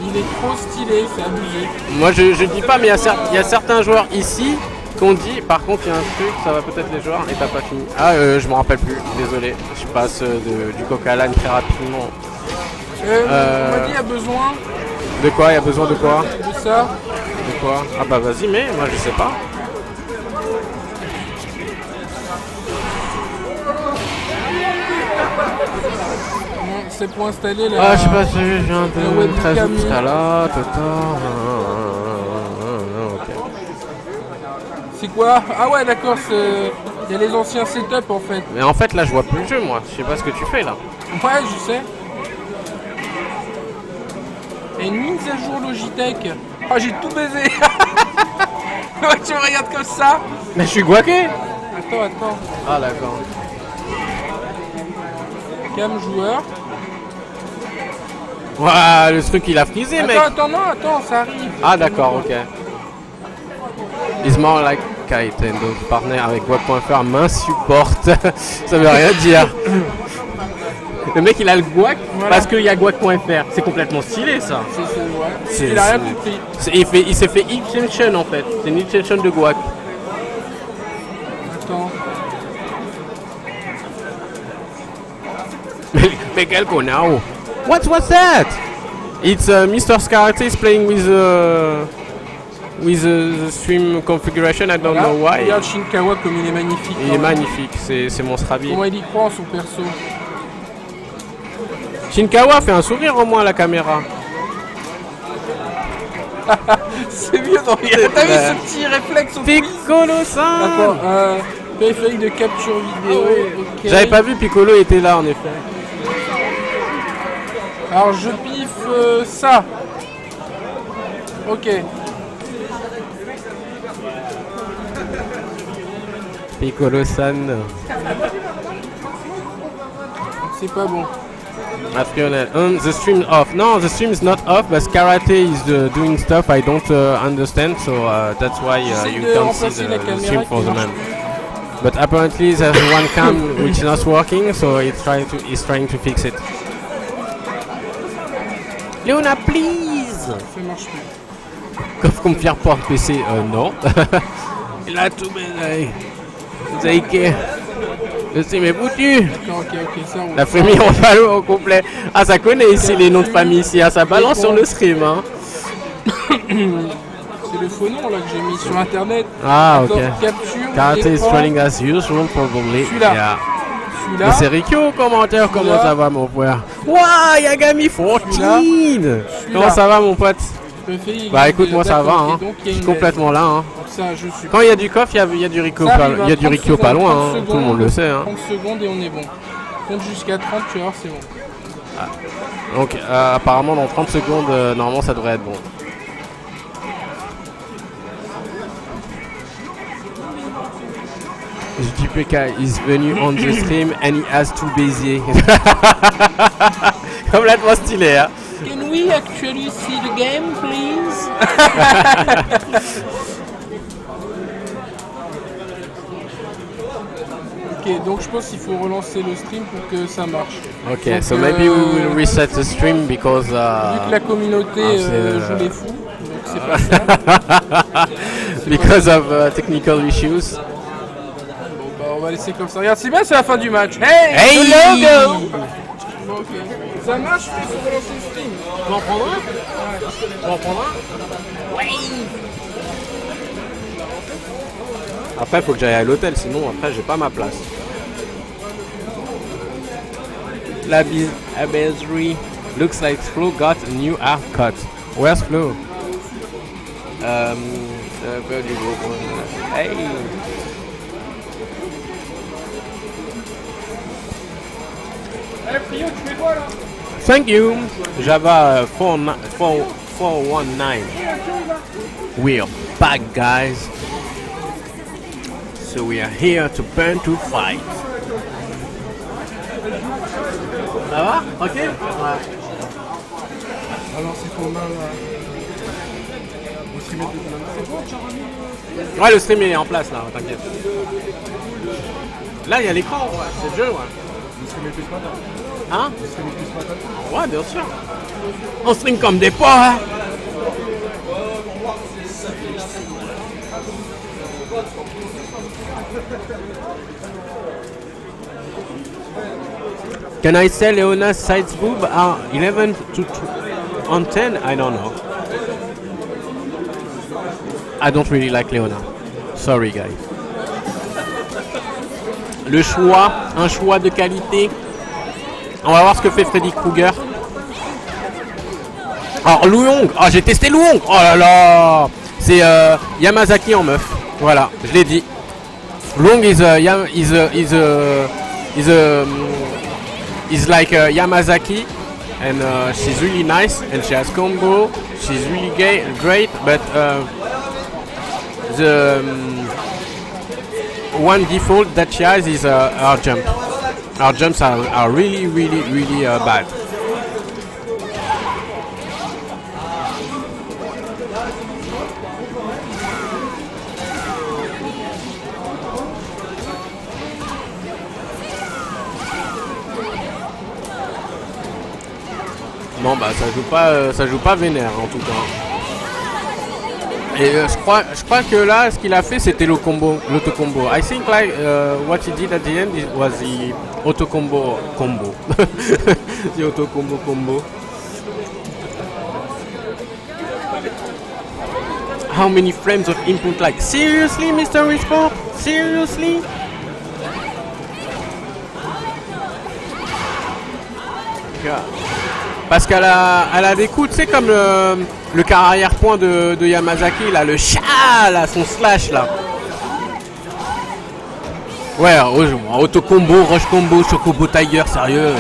Il est trop stylé, c'est abusé. Moi je dis pas, mais il y a certains joueurs ici qu'on dit, par contre il y a un truc, ça va peut-être les joueurs, et t'as pas fini. Ah je me rappelle plus, désolé, je passe du coq à l'âne très rapidement. On m'a dit il y a besoin De quoi? Il y a besoin de quoi? de ça. De quoi? Ah bah vas-y, mais moi je sais pas. Non, c'est pour installer la... Ah je sais pas, je viens la de 13 webcam. jusqu'à là, ok. C'est quoi? Ah ouais, d'accord, il y a les anciens setups en fait. Mais en fait là je vois plus le jeu moi, je sais pas ce que tu fais là. Ouais, je sais. Et une mise à jour Logitech. Ah, j'ai tout baisé. Ouais, tu me regardes comme ça. Mais je suis guaqué. Attends. Ah d'accord. Cam joueur. Ouah, le truc il a frisé mec. Attends, ça arrive. Ah d'accord, ok. It's more like Kaiten, donc partenaire avec Guac.fr m'insupporte. Ça veut rien dire. Le mec il a le Guac parce qu'il y a Guac.fr. C'est complètement stylé ça. Ouais. Il a rien compris. Il s'est fait extension en fait. C'est une extension de Guac. Attends. Mais quel connard. What's that? It's Mr. Skarate is playing with the stream configuration. I don't know why. Regarde Shinkawa comme il est magnifique. Il est magnifique, c'est mon Strabi. Comment il y croit en son perso? Shinkawa fait un sourire au moins à la caméra. C'est mieux dans le... T'as vu ce petit réflexe au quiz? Piccolo-san. D'accord, périphérique de capture vidéo. Ok. J'avais pas vu Piccolo était là en effet. Alors je piffe ça. Ok. Piccolo-san. C'est pas bon. Afrionel. The stream off. No, the stream is not off, but Karate is doing stuff I don't understand, so that's why you can't see the stream for the man. But apparently there's one cam which is not working, so he's trying to fix it. Léona, please! Ça marche plus. Coffre confirme port PC, non. Il a tout baisé. Zaike. Le stream est foutu. D'accord, ok, ça on... La famille en fallo au complet. Ah, ça connaît ici les noms de famille ici. Ah, ça balance sur le stream. Hein. C'est le faux nom là que j'ai mis sur internet. Ah, ok. Capture. Karate is écran. training as usual, probably. Celui-là. Yeah. Celui-là. Mais c'est Rikyo au commentaire. Comment ça va, mon frère? Waouh, Yagami 14. Comment ça va, mon pote? Bah écoute, moi ça va, hein. Je suis complètement là. Hein. Ça, je suis... Quand il y a du coffre, il y a du Rikyo pas loin, hein. Tout le monde le sait. Hein. 30 secondes et on est bon. Compte jusqu'à 30, tu vas voir, c'est bon. Ah. Donc apparemment dans 30 secondes, normalement ça devrait être bon. JPK is venu on the stream and he has to baiser. Complètement stylé, hein. Can we actually see the game, please? Ok, donc je pense qu'il faut relancer le stream pour que ça marche. Ok, donc, so maybe we will reset the stream because... vu que la communauté joue les fous, donc c'est pas ça. Because of technical issues. Bon bah on va laisser comme ça. Regarde, c'est bien, c'est la fin du match. Hey, Hey, the logo. Ok. Ça marche, il faut relancer le stream. Tu en prends un? Tu en prends un? Oui. Après, faut que j'aille à l'hôtel, sinon après j'ai pas ma place. La baiserie looks like Flo got a new haircut. Where's Flo? Hey. Thank you. Java 419. We're back, guys. So we are here to burn to fight. Ça va? Ok? Ouais. Alors c'est ton main là. Ouais, le stream est en place là, t'inquiète. Là, il y a l'écran, ouais. C'est le jeu, ouais. Le stream est plus pas là. Hein? Ouais, bien sûr. On stream comme des porcs, hein. Can I say Leona's sides boob are 11 to on 10? I don't know. I don't really like Leona. Sorry, guys. Le choix, un choix de qualité. On va voir ce que fait Freddy Krueger. Alors, Luong. Oh, j'ai testé Luong. Oh là là. C'est Yamazaki en meuf. Voilà, je l'ai dit. Luong is like Yamazaki, and she's really nice, and she has combo. She's really great, but the one default that she has is her jump. Our jumps are really bad. Non, bah ça joue pas vénère en tout cas. Et je crois que là ce qu'il a fait c'était l'auto-combo. I think like what he did at the end was the auto-combo. The auto-combo. How many frames of input lag? Seriously, Mr. Respawn? Seriously? God. Parce qu'elle a des coups, tu sais, comme le quart arrière-point de Yamazaki, là, le chat, là, son slash, là. Ouais, auto-combo, rush-combo, chocobo tiger, sérieux.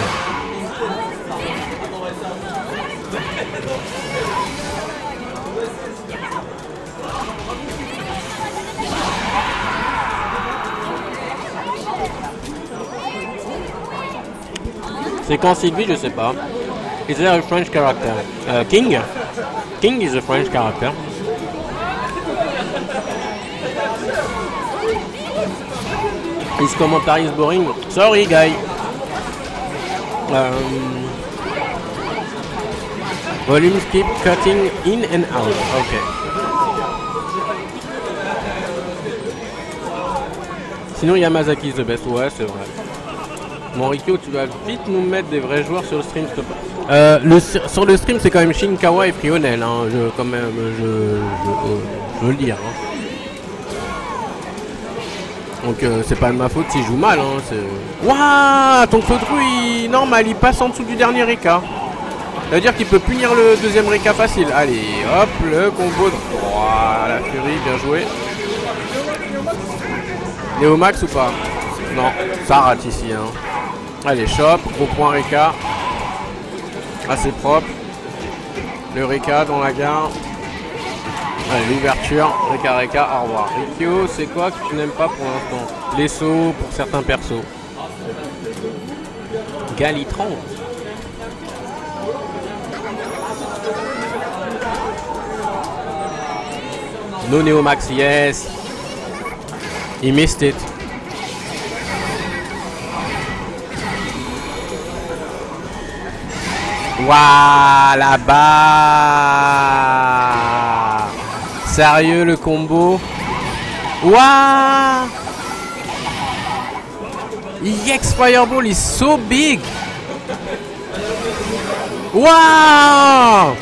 C'est quand Sylvie, je sais pas. Is there a French character? King? King is a French character. His commentary is boring. Sorry, guy. Volumes keep cutting in and out. Okay. Sinon, Yamazaki is the best. Ouais, c'est vrai. Bon, Rikyo, tu vas vite nous mettre des vrais joueurs sur le stream, s'il te plaît. Sur le stream, c'est quand même Shinkawa et Frionel, hein. Je veux le dire. Hein. Donc, c'est pas de ma faute s'il joue mal. Hein. Waouh, ton Claudru, normal, il passe en dessous du dernier Reka. Ça veut dire qu'il peut punir le deuxième Reka facile. Allez, hop, le combo de... Wow, la furie, bien joué. Néo Max ou pas? Non, ça rate ici. Hein. Allez, chop, gros point Reka. Assez propre. Le Reka dans la gare. Allez, l'ouverture. Reka, au revoir. Rikyo, c'est quoi que tu n'aimes pas pour l'instant? Les sauts pour certains persos. Galitran. No Neo Max, yes. He missed it. Waouh, là-bas. Sérieux, le combo. Waouh. EX Fireball is so big. Waouh.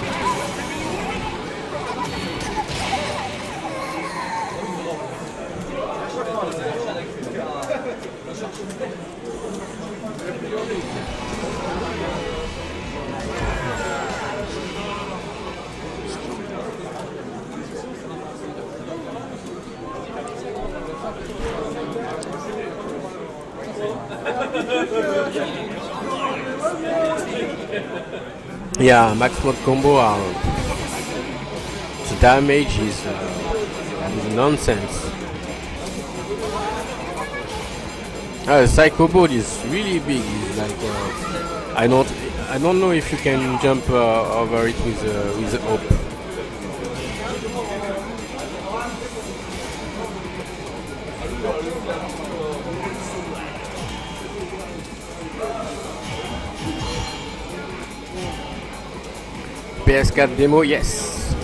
Yeah, max mode combo the damage is nonsense. Psycho Ball is really big. It's like I don't know if you can jump over it with the hop. PS4 démo, yes.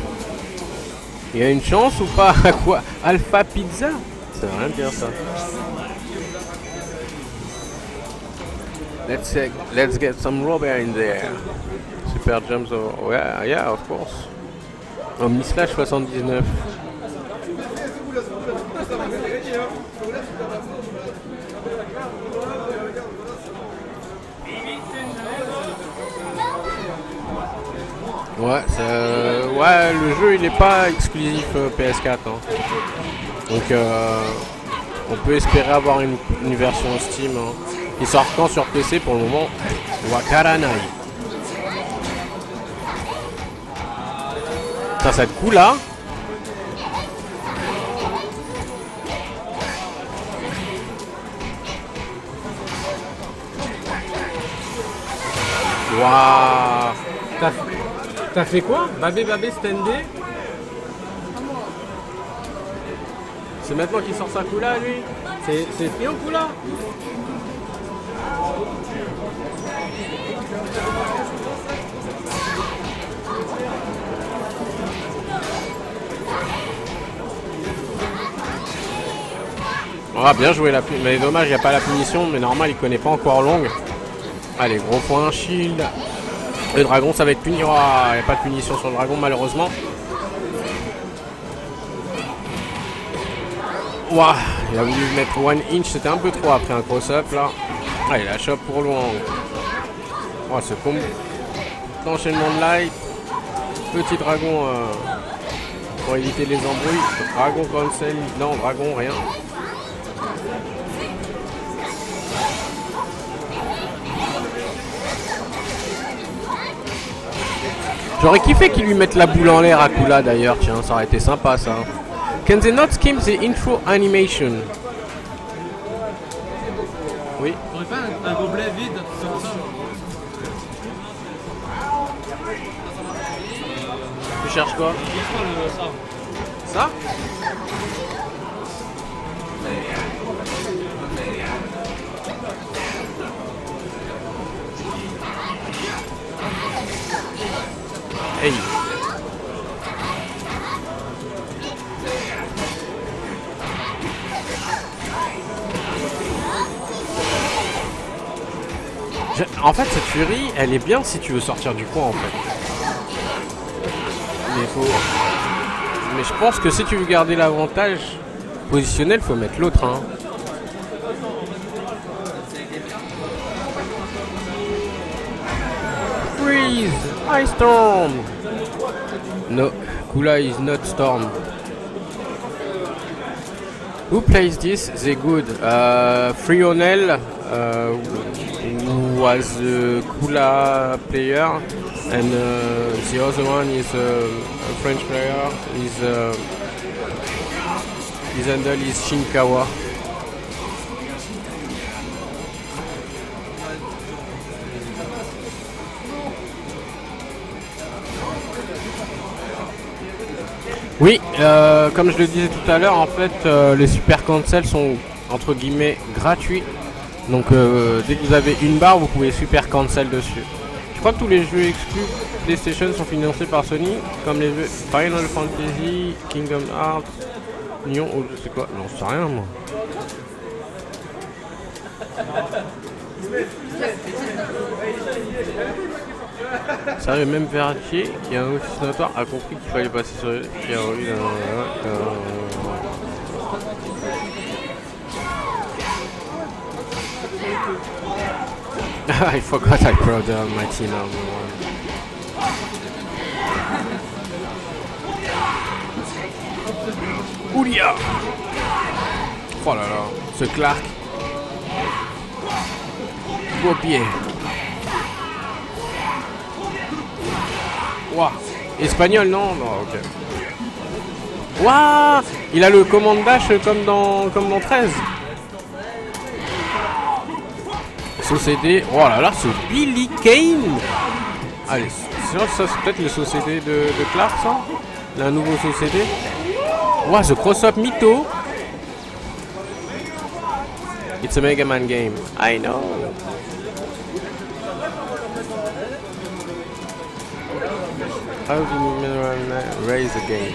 Il y a une chance ou pas? Quoi? Alpha Pizza? Ça veut rien dire ça. Let's get some rubber in there. Super jumps, oh, yeah, of course. Omnislash 79. Ouais, ouais, le jeu il est pas exclusif PS4. Hein. Donc on peut espérer avoir une version Steam. Hein. Il sort quand sur PC pour le moment? Wakaranai. Ça va être cool là. Waouh. T'as fait quoi? Babé standé. C'est maintenant qu'il sort sa Kula lui. C'est Trio Kula. Ah bien joué la punition. Mais dommage il n'y a pas la punition. Mais normal il connaît pas encore longue. Allez gros point shield. Le dragon ça va être puni. Oh, il n'y a pas de punition sur le dragon malheureusement. Ouah, il a voulu mettre 1 inch, c'était un peu trop après un cross-up là. Ah, il la chope pour loin. Oh, ce combo d'enchaînement de light. Petit dragon pour éviter les embrouilles. Dragon cancel, non, dragon, rien. J'aurais kiffé qu'ils lui mettent la boule en l'air à Kula d'ailleurs, tiens, ça aurait été sympa ça. Can they not skim the intro animation? Oui. T'aurais pas un gobelet vide comme ça? Tu cherches quoi? Ça? Hey. En fait, cette furie, elle est bien si tu veux sortir du coin en fait. Mais je pense que si tu veux garder l'avantage positionnel, faut mettre l'autre. Hein. Freeze! Ice Storm! No, Kula is not Storm. Who plays this? They good. Frionel who was a Kula player, and the other one is a French player. His handle is Shinkawa. Oui, comme je le disais tout à l'heure, en fait, les super cancels sont entre guillemets gratuits. Donc dès que vous avez une barre, vous pouvez super cancel dessus. Je crois que tous les jeux exclus PlayStation sont financés par Sony, comme les jeux Final Fantasy, Kingdom Hearts, Nyon, ou je sais quoi, j'en sais rien moi. Sérieux, même Vertier, qui est un office notoire, a compris qu'il fallait passer sur le... I forgot I brought my team out. Oulia! Oh là là, ce Clark. Beau pied. Waouh, espagnol non? Non, ok. Waouh, il a le commande dash comme dans 13. Saucédé, oh là là, ce Billy Kane. Allez, ça c'est peut-être le saucédé de Clark, ça. Il a un nouveau saucédé. Waouh, ce cross-up mytho. It's a Mega Man game, I know. How do you raise the game?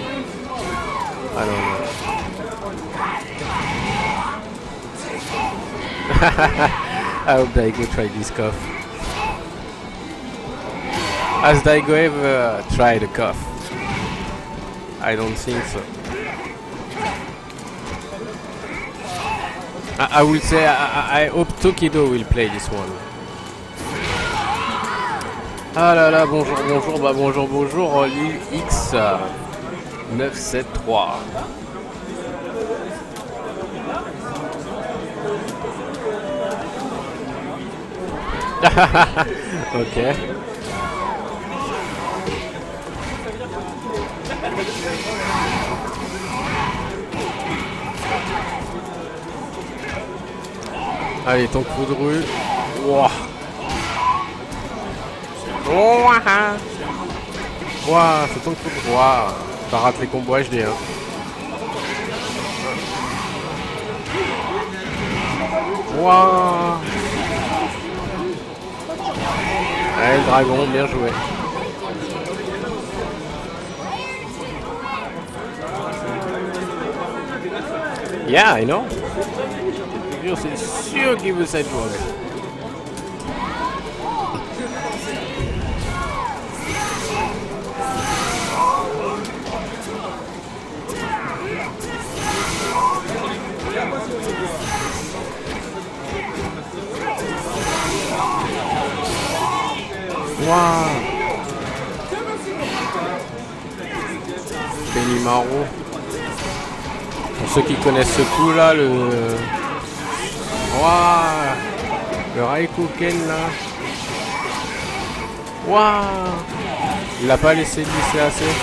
I don't know. I hope Daigo try this cough. Has Daigo ever tried a cough? I don't think so. I will say I hope Tokido will play this one. Ah là là, bonjour, bonjour, bah bonjour, bonjour, Lil X 973. Ok. Allez, ton coup de rue. Wow. Wow, c'est ton coup de rue. Wow. T'as raté les combos HD. Hein. Wow. Allez, le dragon, bien joué. Yeah, I know. C'est sûr qu'il veut cette journée. Waouh. Benimaru. Pour ceux qui connaissent ce coup là, le... Waouh. Le Raikuken là. Waouh. Il a pas laissé glisser assez.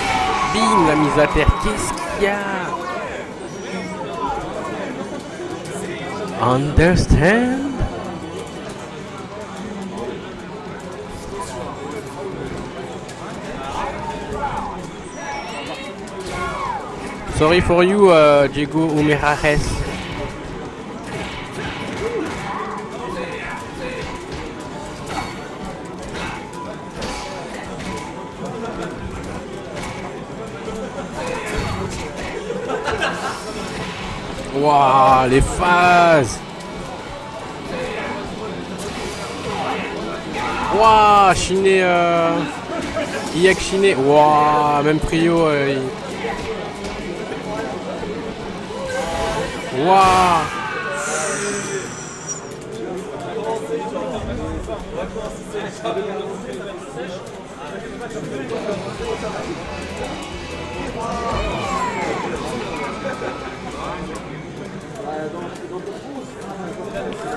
Bing, la mise à terre. Qu'est-ce qu'il y a? Understand? Sorry for you, Diego Umerares. Waouh, les phases. Waouh, Chiné, Iyak Chiné. Waouh, même Prio. Waouh.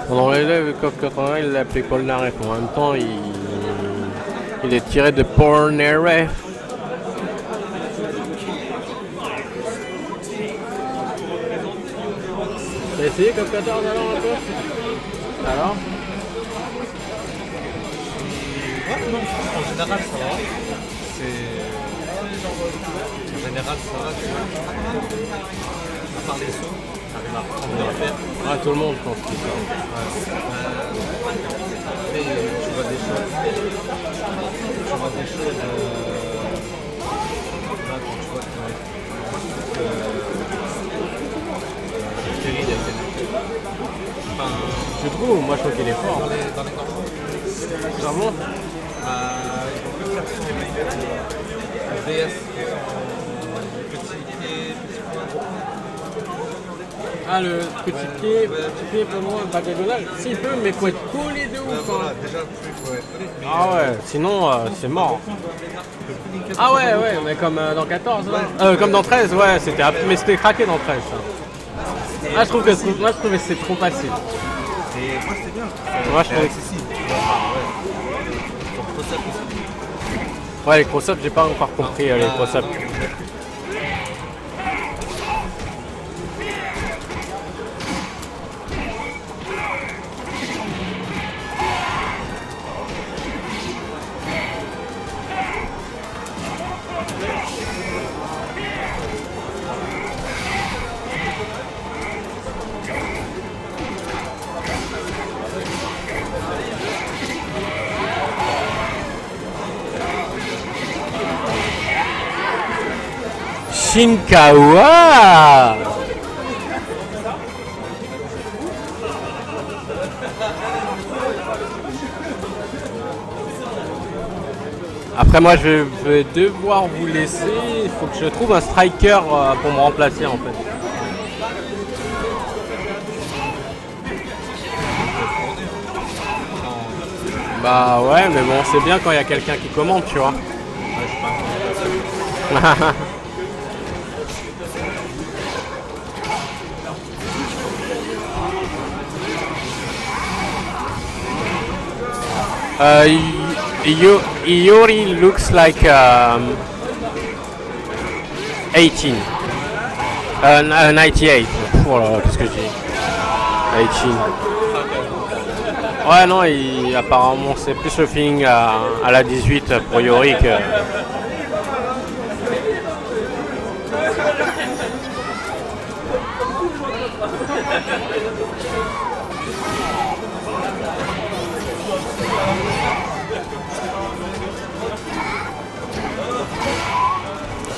Pendant l'élève, le COF 80, il l'a appelé Polnareff. En même temps, il est tiré de Polnareff. T'as essayé COF 14 alors un peu? Alors? Ouais, non, en général ça va. En général ça va, tu vois. À part les sauts, j'arrive à prendre les faire. Ah, tout le monde, je pense qu'il ça. Après, tu vois des choses. Là, quand tu vois que Terry, il a fait. Enfin, Tu trouves? Moi, je trouve qu'il est fort. dans les corps. Vraiment? Il peut plus faire son VS, petit pied, petit point. Ah, le petit pied peu loin, pas diagonale. S'il peut, mais faut être collé de ouf. Voilà, déjà le truc, faut être collé. Ah ouais, sinon c'est mort. Ah ouais, ouais, mais comme dans 14, hein. Comme dans 13, ouais, mais c'était craqué dans 13. Ça. Ah, je trouvais que c'était trop facile. Et moi c'était bien. Moi, je trouvais accessible. Ouais, les cross-ups, j'ai pas encore compris les cross-ups. Shinkawa. Après moi je vais devoir vous laisser, il faut que je trouve un striker pour me remplacer en fait. Bah ouais mais bon c'est bien quand il y a quelqu'un qui commande tu vois. Yuri looks like 18. 98. Oh là là, qu'est-ce que je dis 18. Ouais non, apparemment c'est plus le feeling à la 18 pour Yuri que...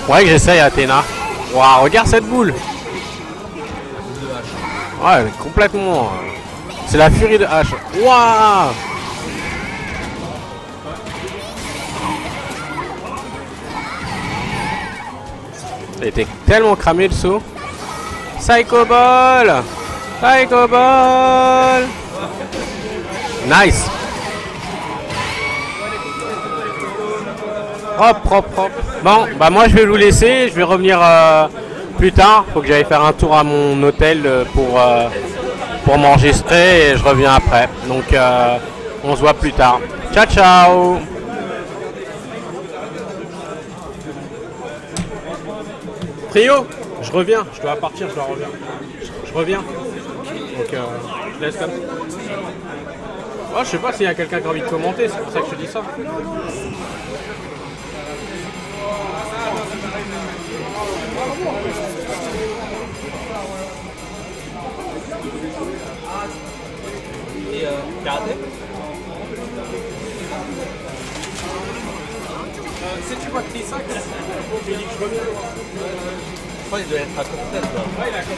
Ouais, que j'essaye Athéna. Waouh, regarde cette boule. Ouais, complètement. C'est la furie de H. Waouh. Ça a été tellement cramé le saut. Psycho Ball. Psycho Ball. Nice. Hop, hop, hop. Bon, bah moi je vais vous laisser, je vais revenir plus tard. Faut que j'aille faire un tour à mon hôtel pour m'enregistrer et je reviens après. Donc on se voit plus tard. Ciao, ciao. Trio, je reviens, je dois partir, je dois revenir. Je reviens. Donc je laisse comme ça. Oh, je sais pas s'il y a quelqu'un qui a envie de commenter, c'est pour ça que je te dis ça. Si tu vois que t'es 5, je dis que je reviens. Je crois qu'il doit être à côté de toi. Ouais, il est à côté.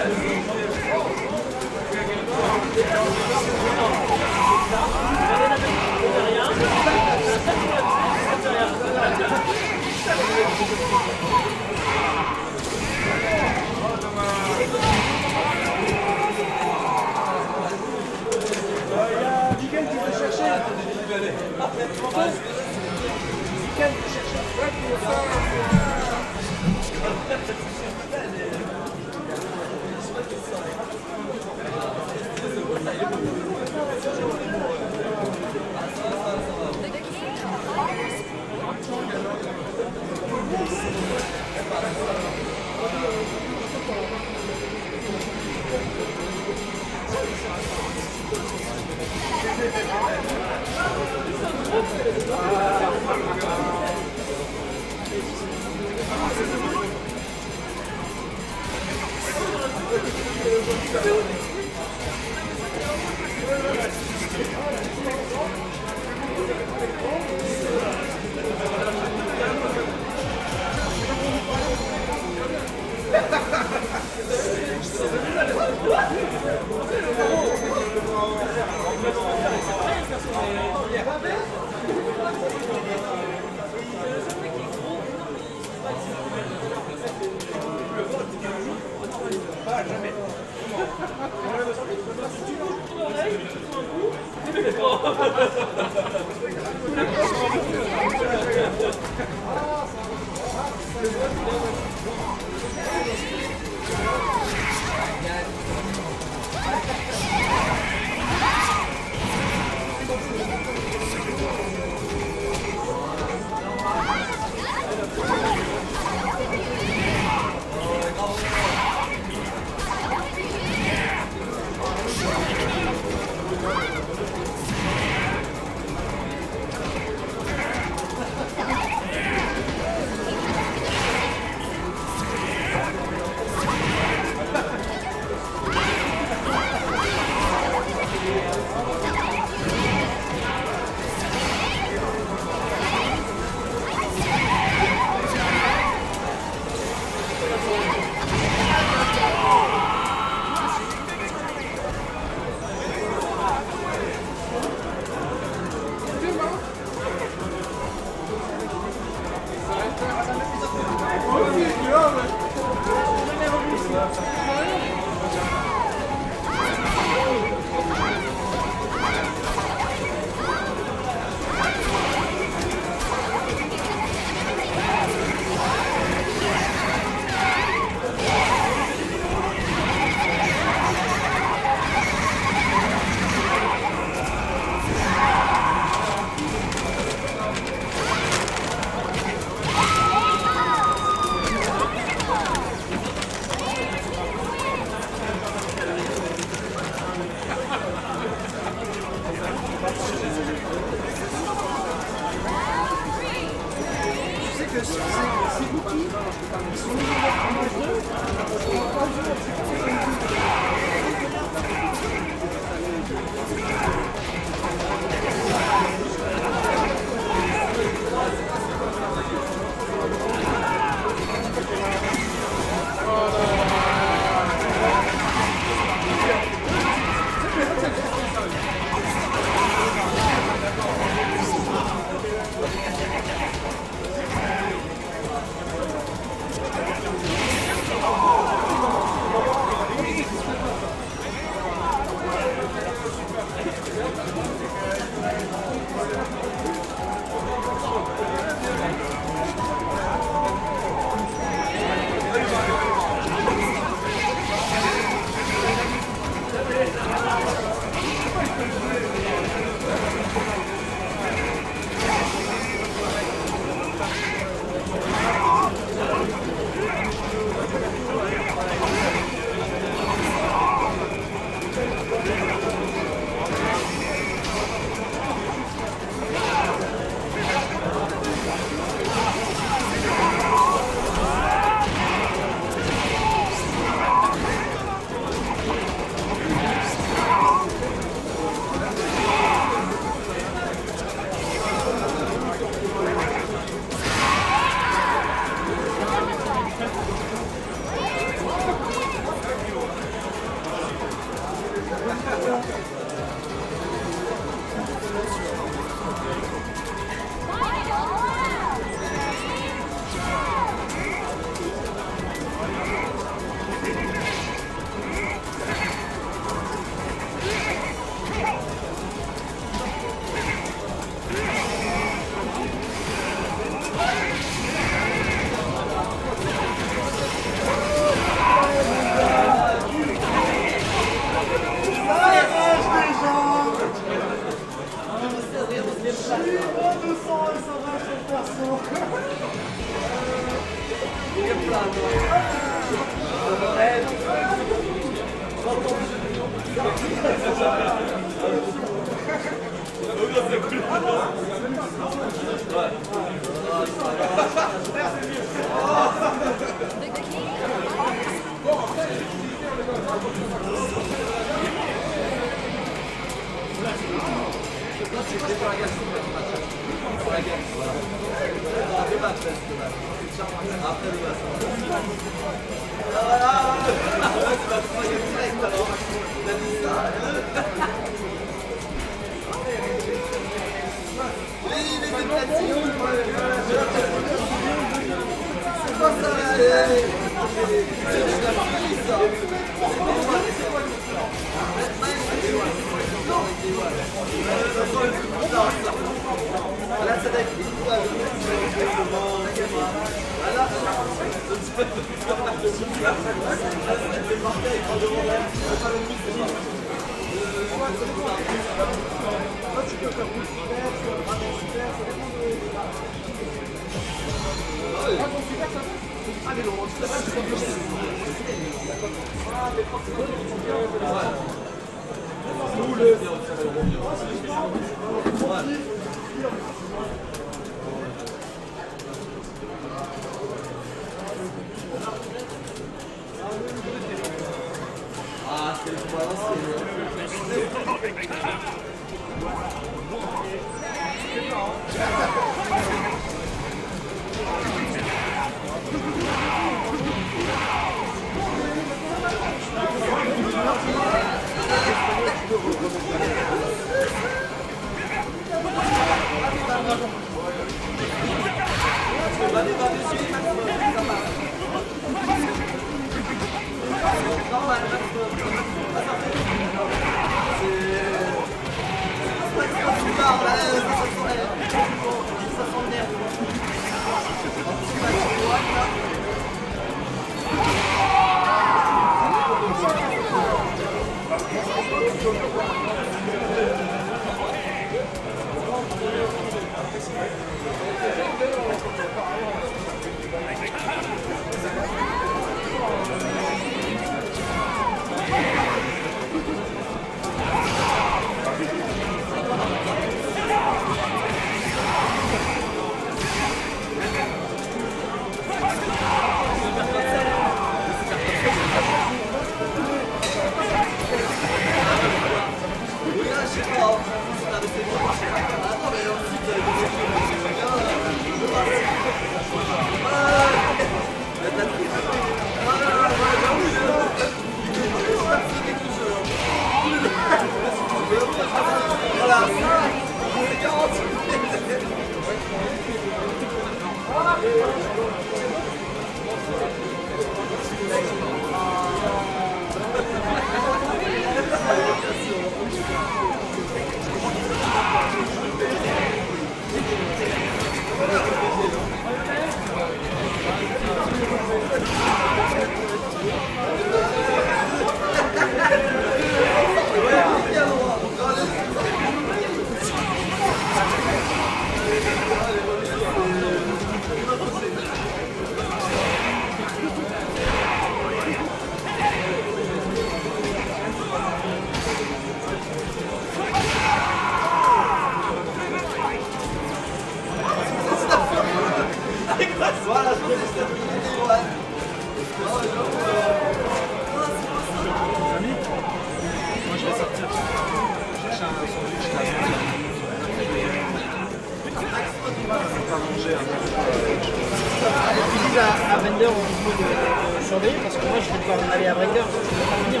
À Bender au niveau de surveiller parce que moi je vais devoir aller à Breaker, je vais pas venir.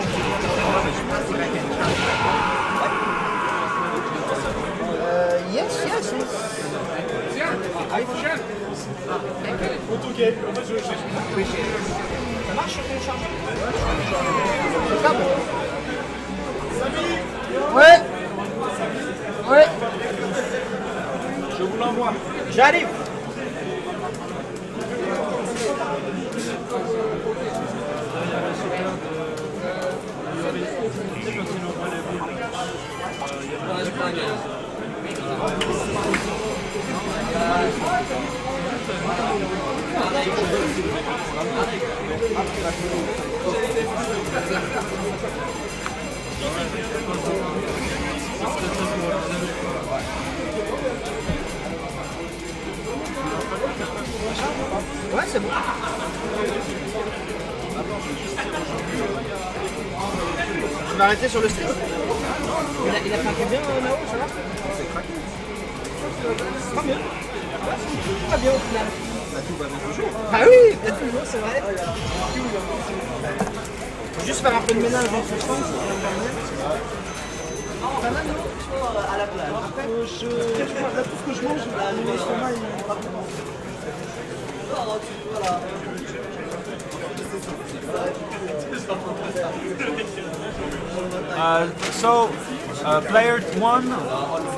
Yes, yes, yes. Autogame, en fait je Ça marche sur ton chargeur? Le câble? Ouais. Ouais. Je vous l'envoie. J'arrive. Ouais, c'est bon. Tu vas arrêter sur le stream. Il a craqué bien là-haut, ça va? C'est craqué. Pas bien. Pas bien au final. Là, tout va bien toujours. Ah oui, il y a toujours, c'est vrai. Faut juste faire un peu de ménage dans ce sens. Pas mal, non? À la plage. Je vois tout ce que je mange, l'estomac, So, player 1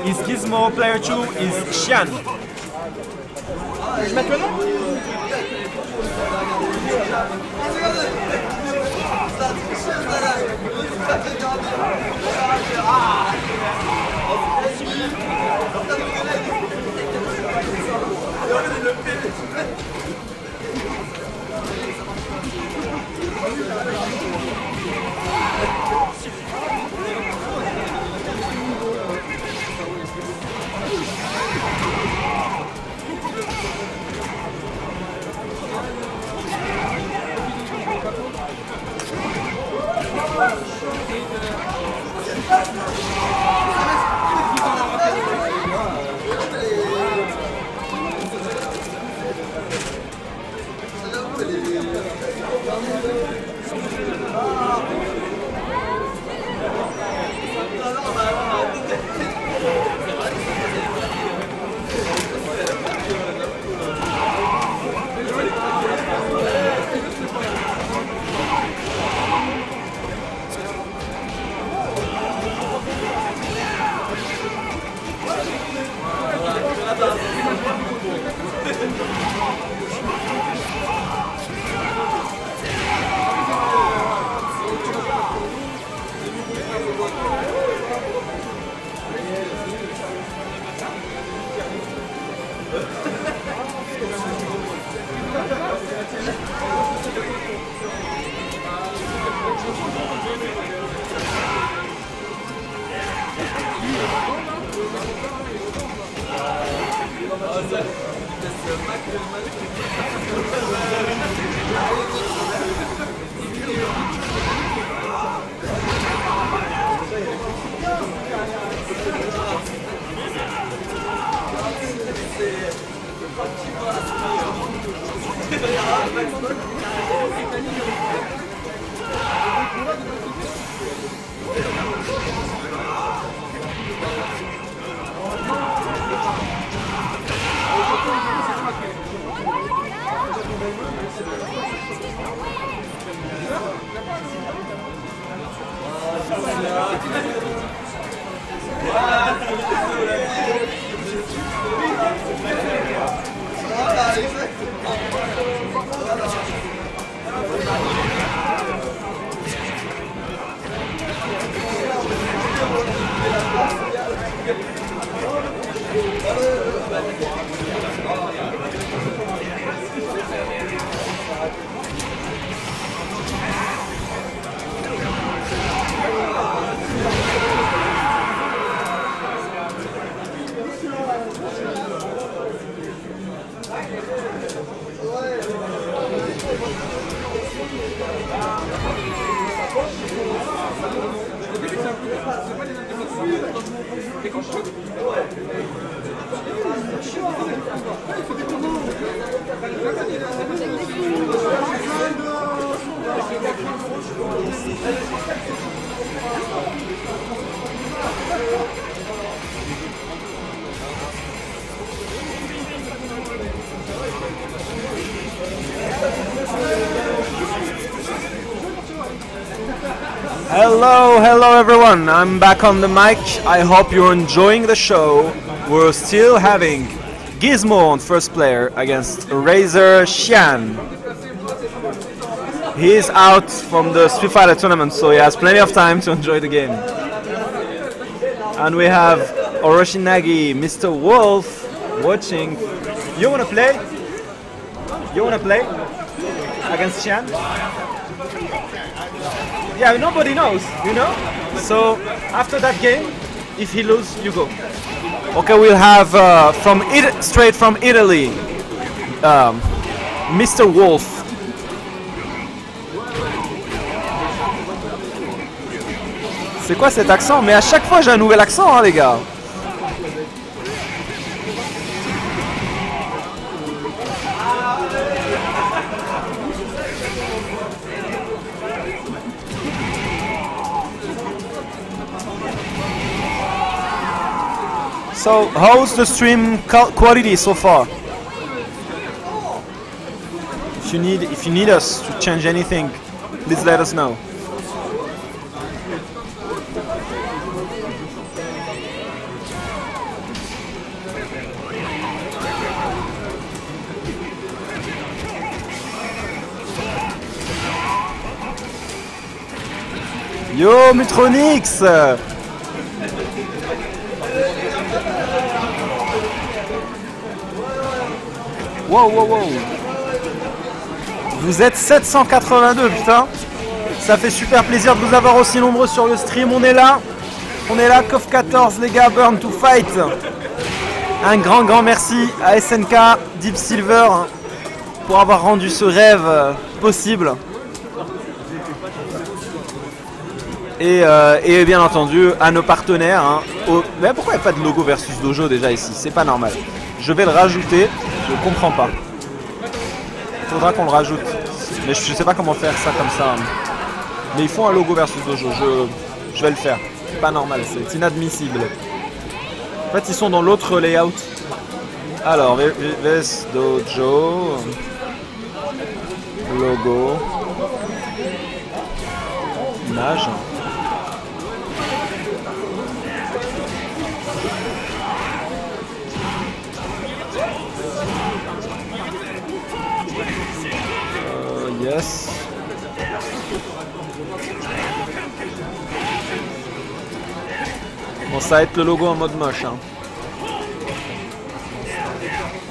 is Gizmo, player 2 is Xian. Je mets le nom? Hello everyone, I'm back on the mic. I hope you're enjoying the show. We're still having Gizmo on first player against Razor Xian. He is out from the Street Fighter tournament, so he has plenty of time to enjoy the game. And we have Oroshinagi, Mr. Wolf, watching. You wanna play? You wanna play against Xian? Yeah, nobody knows, you know? So after that game, if he loses, you go. Okay, we'll have straight from Italy, Mr. Wolf. C'est quoi cet accent? Mais à chaque fois j'ai un nouvel accent, hein, les gars. So, how's the stream quality so far? If you need us to change anything, please let us know. Yo Mutronix! Wow, wow, wow! Vous êtes 782, putain! Ça fait super plaisir de vous avoir aussi nombreux sur le stream. On est là, KOF 14, les gars, Burn to Fight! Un grand merci à SNK, Deep Silver, pour avoir rendu ce rêve possible. Et bien entendu à nos partenaires. Hein, mais pourquoi il n'y a pas de logo versus dojo déjà ici? C'est pas normal. Je vais le rajouter, je comprends pas. Il faudra qu'on le rajoute. Mais je sais pas comment faire ça comme ça. Mais il faut un logo versus dojo, je vais le faire. C'est pas normal, c'est inadmissible. En fait ils sont dans l'autre layout. Alors VS Dojo, logo, image. Yes. Bon, ça va être le logo en mode moche. Hein.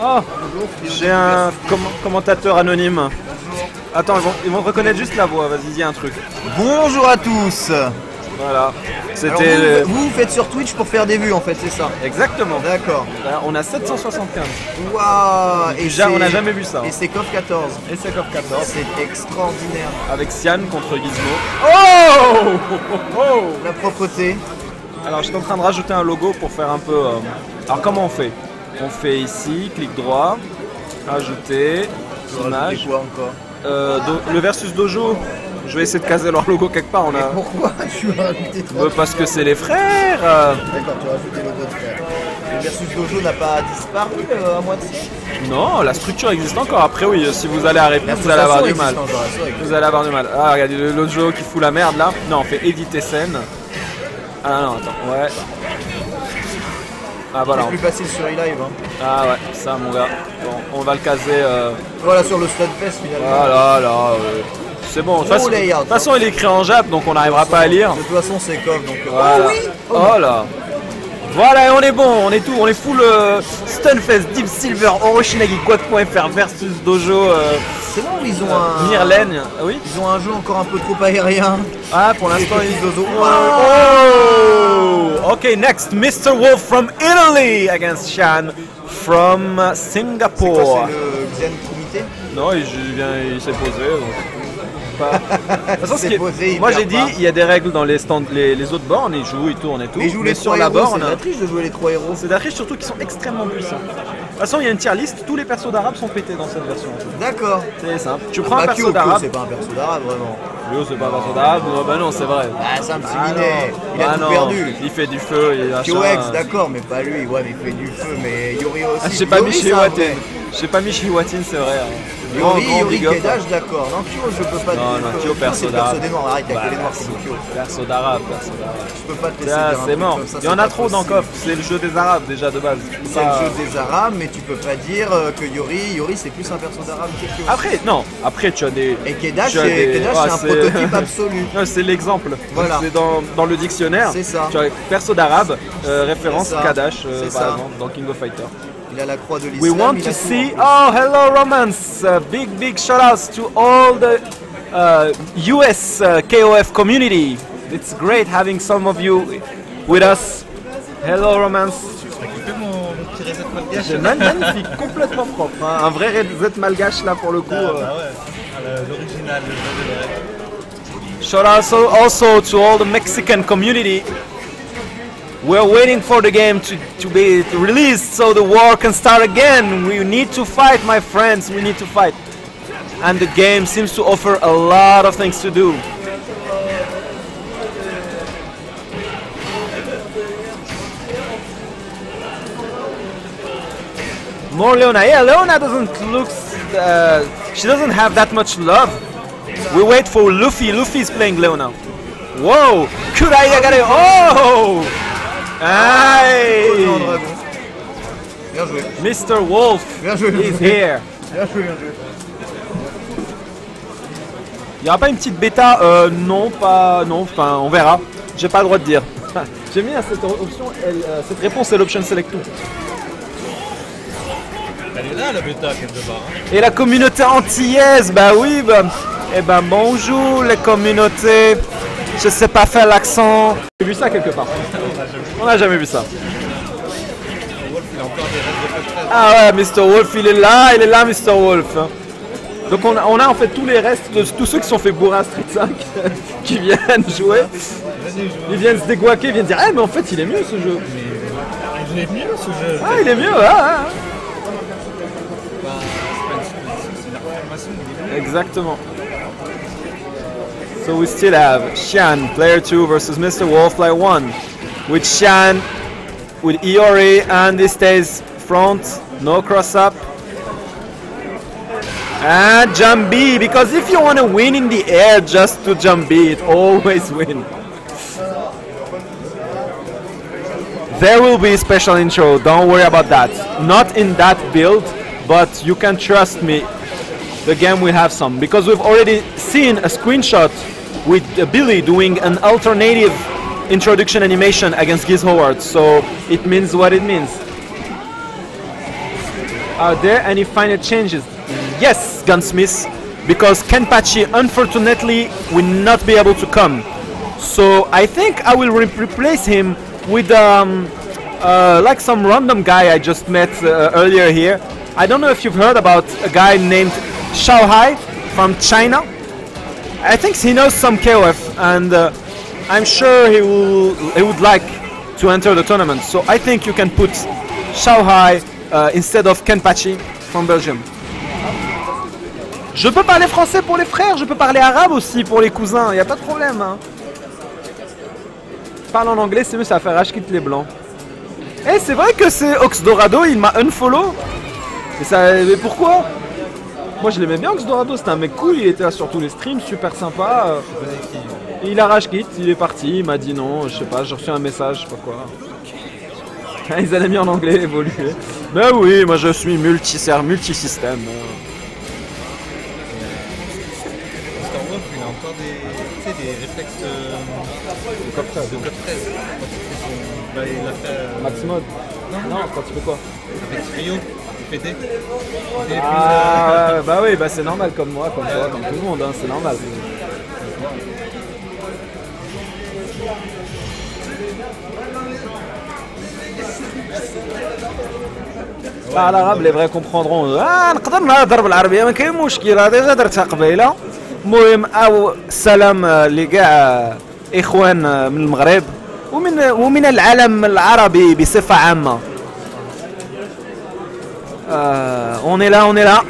Oh, j'ai un commentateur anonyme. Attends, ils vont reconnaître juste la voix. Vas-y, dis un truc. Bonjour à tous. Voilà. C'était. Vous faites sur Twitch pour faire des vues en fait, c'est ça? Exactement. D'accord. On a 775. Waouh. Et on n'a jamais vu ça. Et c'est KOF 14. Et c'est KOF 14. C'est extraordinaire. Avec Xian contre Gizmo. Oh. La propreté. Alors je suis en train de rajouter un logo pour faire un peu... Alors comment on fait? On fait ici, clic droit, ajouter, image. Quoi encore? Le versus dojo. Je vais essayer de caser leur logo quelque part. Pourquoi tu as rajouté trois? Parce que c'est les frères. D'accord, tu as rajouté le logo de frère. Le versus dojo n'a pas disparu à moitié? Non, la structure existe encore. Après oui, si vous allez arrêter, vous allez avoir du mal. Vous allez avoir du mal. Ah regardez, le dojo qui fout la merde là. Non, on fait éditer scène. Ah non, attends, ouais. Ah voilà. C'est plus facile sur eLive. Hein. Ah ouais, ça mon gars. Bon, on va le caser. Voilà, sur le Stunfest finalement. Voilà, là. C'est bon, de toute façon il est écrit en jap donc on n'arrivera pas à lire. De toute façon c'est KOF donc... Voilà. Oh, oui. Oh là. Voilà, et on est bon, on est full Stunfest, Deep Silver, Oroshinagi, Quad.fr versus Dojo. C'est bon, ils ont un... Myrlène, oui. Ils ont un jeu encore un peu trop aérien. Ah, pour l'instant, Dojo. Oh! Ok, next, Mr. Wolf from Italy against Xian from Singapore. C'est quoi, c'est le Zen Kumite? Non, il s'est posé. Donc... De toute façon, moi j'ai dit, il y a des règles dans les stands, les autres bornes, ils jouent, ils tournent et tout. Mais ils jouent les sur la borne, c'est de la triche de jouer les 3 héros. C'est de la triche surtout qu'ils sont extrêmement puissants. De toute façon, il y a une tier list, tous les persos d'arabe sont pétés dans cette version. D'accord. C'est simple. Tu prends un perso d'arabe. C'est pas un perso d'arabe vraiment. Yo, c'est pas un perso d'arabe. Bah non, c'est vrai. Ah, c'est un petit minet. Il a tout perdu. Il fait du feu. Kyoex, d'accord, mais pas lui. Ouais, mais il fait du feu. Mais Yori aussi. J'ai pas mis Shiwatin. J'ai pas mis Shiwatin, c'est vrai. Yori Kedash, d'accord. Non, Kyo, je peux pas. Non, Kyo, perso d'arabe. des noirs, arrête, il y a que les noirs comme Kyo. Perso d'arabe, Je peux pas te laisser dire. C'est mort. Il y en a trop dans KOF. C'est le jeu des arabes déjà de base. C'est le jeu des arabes, mais tu peux pas dire que Yori c'est plus un perso d'arabe que Kyo. Après, non. Après, tu as des. Et Kedash, c'est un prototype absolu. C'est l'exemple. Voilà. C'est dans le dictionnaire. C'est ça. Tu as perso d'arabe, référence ça. Kadash, C'est par ça. exemple, dans King of Fighter. Il a la croix de l'islam. We want to see. Oh, hello, Romance! Big shout outs to all the US KOF community. It's great having some of you with us. Hello, Romance. Mon petit reset malgache. C'est magnifique, complètement propre. Hein. Un vrai reset malgache là pour le coup. L'original, Shout out also to all the Mexican community. We're waiting for the game to be released so the war can start again. We need to fight, my friends. We need to fight. And the game seems to offer a lot of things to do. More Leona. Yeah, Leona doesn't look. She doesn't have that much love. We wait for Luffy. Luffy's playing Leona. Whoa! Kurai Yagare. Oh! Aïe! Bien joué. Mr. Wolf Bien joué. is here. Bien joué, bien joué. Il y aura pas une petite bêta? Non, pas. Non, enfin, on verra. J'ai pas le droit de dire. J'aime bien cette option. Cette réponse, c'est l'option select tout. Elle est là la bêta quelque part. Hein. Et la communauté antillaise, bah oui, bah. Eh ben bonjour les communautés. Je sais pas faire l'accent. J'ai vu ça quelque part. On n'a jamais vu ça. Ah ouais, Mr. Wolf, il est là, Mr. Wolf. Donc on a en fait tous les restes de tous ceux qui sont fait bourrer à Street 5 qui viennent jouer. Ils viennent se déguaquer, ils viennent dire, eh mais en fait il est mieux ce jeu. Il est mieux ce jeu. Ah il est mieux, ah. Exactement. So we still have Xian, player 2 versus Mr. Wolf, player 1. With Xian, with Iori, and he stays front, no cross up. And jump B, because if you want to win in the air, just to jump B, it always win. There will be a special intro, don't worry about that. Not in that build, but you can trust me, the game will have some. Because we've already seen a screenshot with Billy doing an alternative introduction animation against Giz Howard, so it means what it means. Are there any final changes? Yes, Gunsmith, because Kenpachi unfortunately will not be able to come. So I think I will replace him with like some random guy I just met earlier here. I don't know if you've heard about a guy named Xiao Hai from China. I think he knows some KOF, and I'm sure he would like to enter the tournament. So I think you can put Xiao Hai instead of Kenpachi from Belgium. Je peux parler français pour les frères, je peux parler arabe aussi pour les cousins, y a pas de problème. Hein. Parle en anglais, c'est mieux, ça va faire rage-quitte les blancs. Eh, c'est vrai que c'est Oxdorado, il m'a unfollow. Mais pourquoi? Moi je l'aimais bien Oxdorado, c'était un mec cool, il était là sur tous les streams, super sympa. Il a rage-quitte, il est parti, il m'a dit non, je sais pas, j'ai reçu un message, je sais pas quoi. Ils allaient mis en anglais, évoluer. Ben oui, moi je suis multisystème. Il a encore des réflexes de code 13. Il a fait. Max mode. Non, quand tu fais quoi? Avec Rio, PD. Ah ouais, bah oui, bah c'est normal comme moi, comme toi, comme tout le monde, hein, c'est normal. Parle arabe, les vrais comprendront. نقدر نهضر بالعربية ما كاين مشكل، هذه غير درتها قبيلة. المهم أو سلام لكاع إخوان من المغرب ومن العالم العربي بصفة عامة. On est là.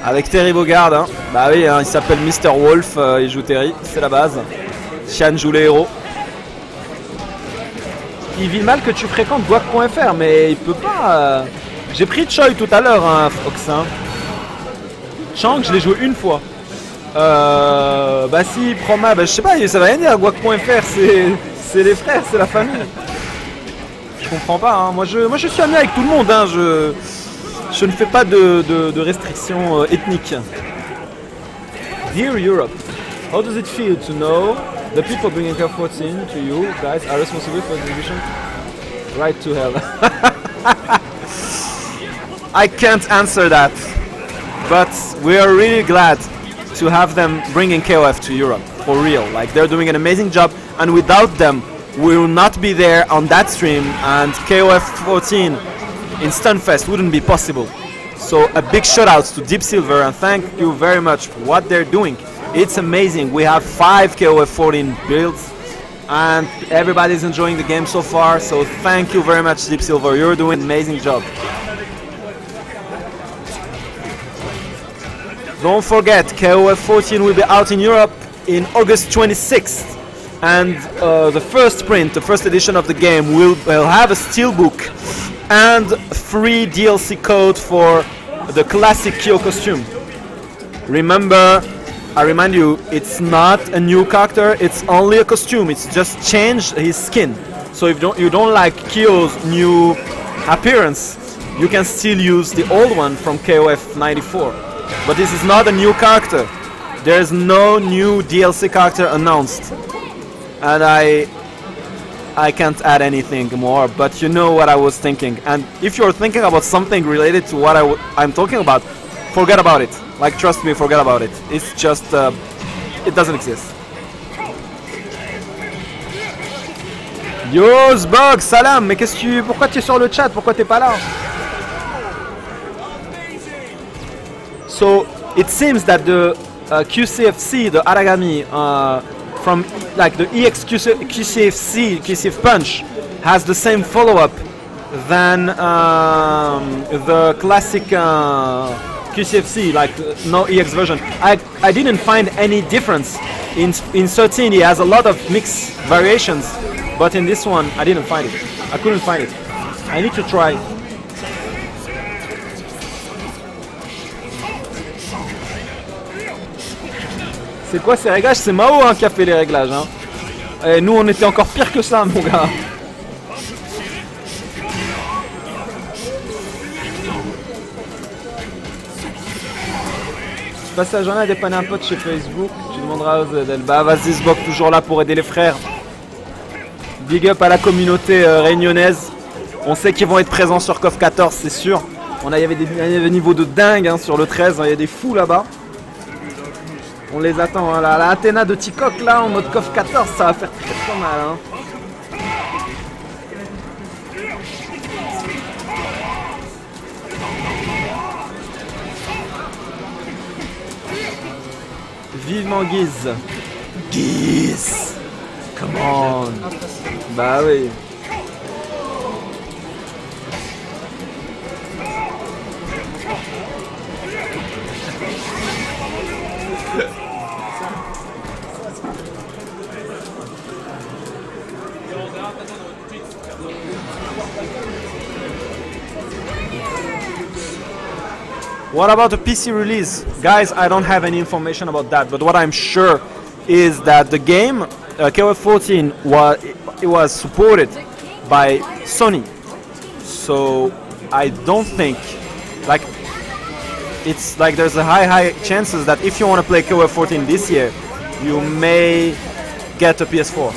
Avec Terry Bogard, hein. Bah oui, hein, il s'appelle Mr. Wolf, il joue Terry, c'est la base. Xian joue les héros. Il vit mal que tu fréquentes guac.fr, mais il peut pas. J'ai pris Choi tout à l'heure, hein, Fox. Hein. Chang, je l'ai joué une fois. Bah si, Proma, bah je sais pas, ça va rien dire. Guac.fr, c'est les frères, c'est la famille. Je comprends pas. Hein. Moi, je suis ami avec tout le monde. Hein. Je ne fais pas de restrictions ethniques. Dear Europe, how does it feel to know the people bringing K14 to you guys are responsible for the distribution? Right to hell. I can't answer that, but we are really glad to have them bringing KOF to Europe, for real. Like, they're doing an amazing job, and without them, we will not be there on that stream, and KOF 14 in Stunfest wouldn't be possible. So a big shout out to Deep Silver, and thank you very much for what they're doing. It's amazing. We have 5 KOF 14 builds, and everybody's enjoying the game so far, so thank you very much, Deep Silver. You're doing an amazing job. Don't forget, KOF 14 will be out in Europe in August 26th, and the first print, the first edition of the game will have a steelbook and free DLC code for the classic Kyo costume. Remember, I remind you, it's not a new character, it's only a costume, it's just changed his skin. So if you don't like Kyo's new appearance, you can still use the old one from KOF 94. But this is not a new character. There is no new DLC character announced. And I can't add anything more, but you know what I was thinking. And if you're thinking about something related to what I'm talking about, forget about it. Like, trust me, forget about it. It's just, it doesn't exist. Yo, Zbog, salam, mais pourquoi tu es sur le chat? Pourquoi t'es pas là? So, it seems that the QCFC, the Aragami, from like the EX QCFC, QCF Punch, has the same follow-up than the classic QCFC, like no EX version. I didn't find any difference. In 13 he has a lot of mixed variations, but in this one I didn't find it. I couldn't find it. I need to try. C'est quoi ces réglages? C'est Mao hein, qui a fait les réglages. Hein. Et nous on était encore pire que ça mon gars. Tu passes la journée à dépanner un pote chez Facebook, tu demanderas aux Delba. Vas-y Zbok, toujours là pour aider les frères. Big up à la communauté réunionnaise. On sait qu'ils vont être présents sur KOF 14, c'est sûr. Il y avait des niveaux de dingue hein, sur le 13, il y a des fous là-bas. On les attend, hein. La Athéna de Tikok là en mode KOF 14, ça va faire très mal. Hein. Vivement Guise. Guise. Come on. Bah oui. What about the PC release? Guys, I don't have any information about that, but what I'm sure is that the game, KOF 14, was supported by Sony. So I don't think, like, it's like there's a high chances that if you want to play KOF 14 this year, you may get a PS4.